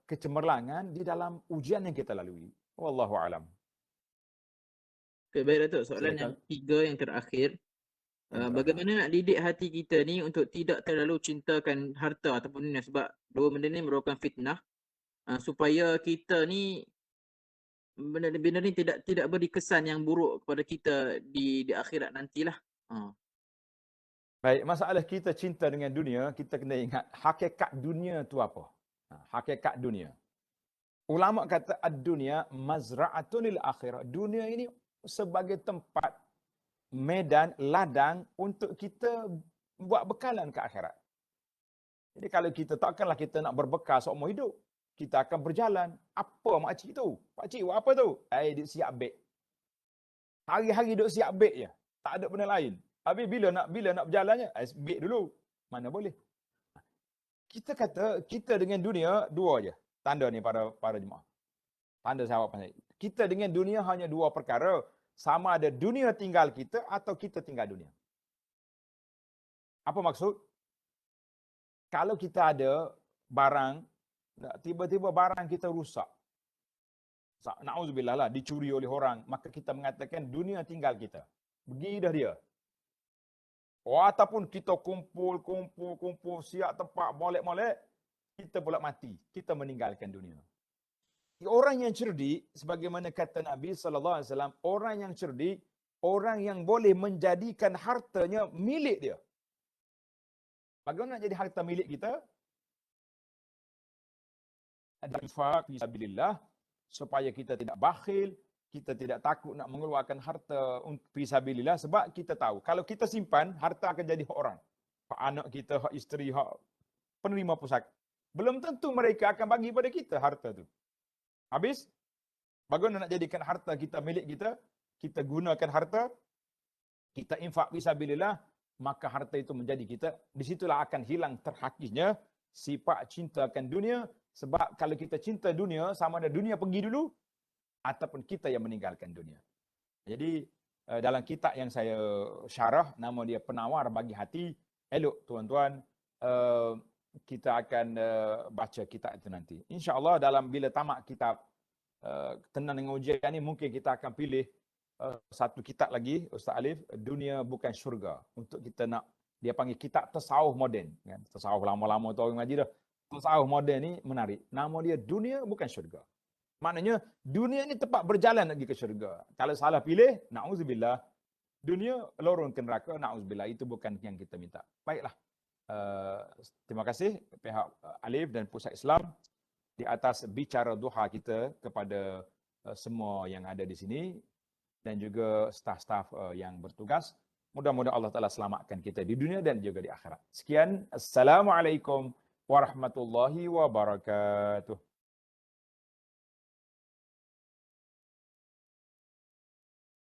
S2: kecemerlangan di dalam ujian yang kita lalui. Wallahu alam.
S3: Okay, baik Datuk. Soalan yang ketiga yang terakhir. Bagaimana nak didik hati kita ni untuk tidak terlalu cintakan harta ataupun dunia, sebab dua benda ni merupakan fitnah, supaya kita ni benda ni tidak beri kesan yang buruk kepada kita di akhirat nantilah.
S2: Baik, masalah kita cinta dengan dunia, kita kena ingat hakikat dunia tu apa? Hakikat dunia. Ulama kata ad-dunya mazra'atun lil akhirah. Dunia ini sebagai tempat, medan, ladang untuk kita buat bekalan ke akhirat. Jadi kalau kita takkanlah kita nak berbekal seumur hidup. Kita akan berjalan. Apa makcik tu? Pakcik buat apa tu? Dia siap beg. Hari-hari duk siap beg je. Tak ada benda lain. Habis bila nak berjalannya, beg dulu. Mana boleh. Kita kata kita dengan dunia dua je. Tanda ni para jemaah. Tanda sahabat pasal. Kita dengan dunia hanya dua perkara. Sama ada dunia tinggal kita atau kita tinggal dunia. Apa maksud? Kalau kita ada barang, tiba-tiba barang kita rusak. Na'udzubillah lah, dicuri oleh orang. Maka kita mengatakan dunia tinggal kita. Pergi dah dia. Ataupun kita kumpul, siap tempat, molek-molek. Kita pula mati. Kita meninggalkan dunia. Orang yang cerdik, sebagaimana kata Nabi SAW, orang yang cerdik, orang yang boleh menjadikan hartanya milik dia. Bagaimana nak jadi harta milik kita? Ada infak fisabilillah, supaya kita tidak bakhil, kita tidak takut nak mengeluarkan harta fisabilillah, sebab kita tahu kalau kita simpan, harta akan jadi hak orang. Hak anak kita, hak isteri, hak penerima pusaka. Belum tentu mereka akan bagi pada kita harta tu. Habis, bagaimana nak jadikan harta kita milik kita? Kita gunakan harta, kita infak fisabilillah, maka harta itu menjadi kita. Di situlah akan hilang terhakisnya sifat cinta akan dunia. Sebab kalau kita cinta dunia, sama ada dunia pergi dulu, ataupun kita yang meninggalkan dunia. Jadi, dalam kitab yang saya syarah, nama dia Penawar Bagi Hati. Elok tuan-tuan, kita akan baca kitab itu nanti. InsyaAllah dalam bila tamat kitab Tenang dengan Ujian ni, mungkin kita akan pilih satu kitab lagi, Ustaz Alif, Dunia Bukan Syurga. Untuk kita nak, dia panggil kitab tasawuf moden. Kan? Tasawuf lama-lama tu orang ngaji dah. Tasawuf moden ni menarik. Nama dia Dunia Bukan Syurga. Maknanya, dunia ni tempat berjalan nak pergi ke syurga. Kalau salah pilih, na'udzubillah, dunia lorong ke neraka, na'udzubillah. Itu bukan yang kita minta. Baiklah. Terima kasih pihak Alif dan Pusat Islam di atas bicara duha kita kepada semua yang ada di sini dan juga staf-staf yang bertugas. Mudah-mudahan Allah Ta'ala selamatkan kita di dunia dan juga di akhirat. Sekian. Assalamualaikum warahmatullahi wabarakatuh.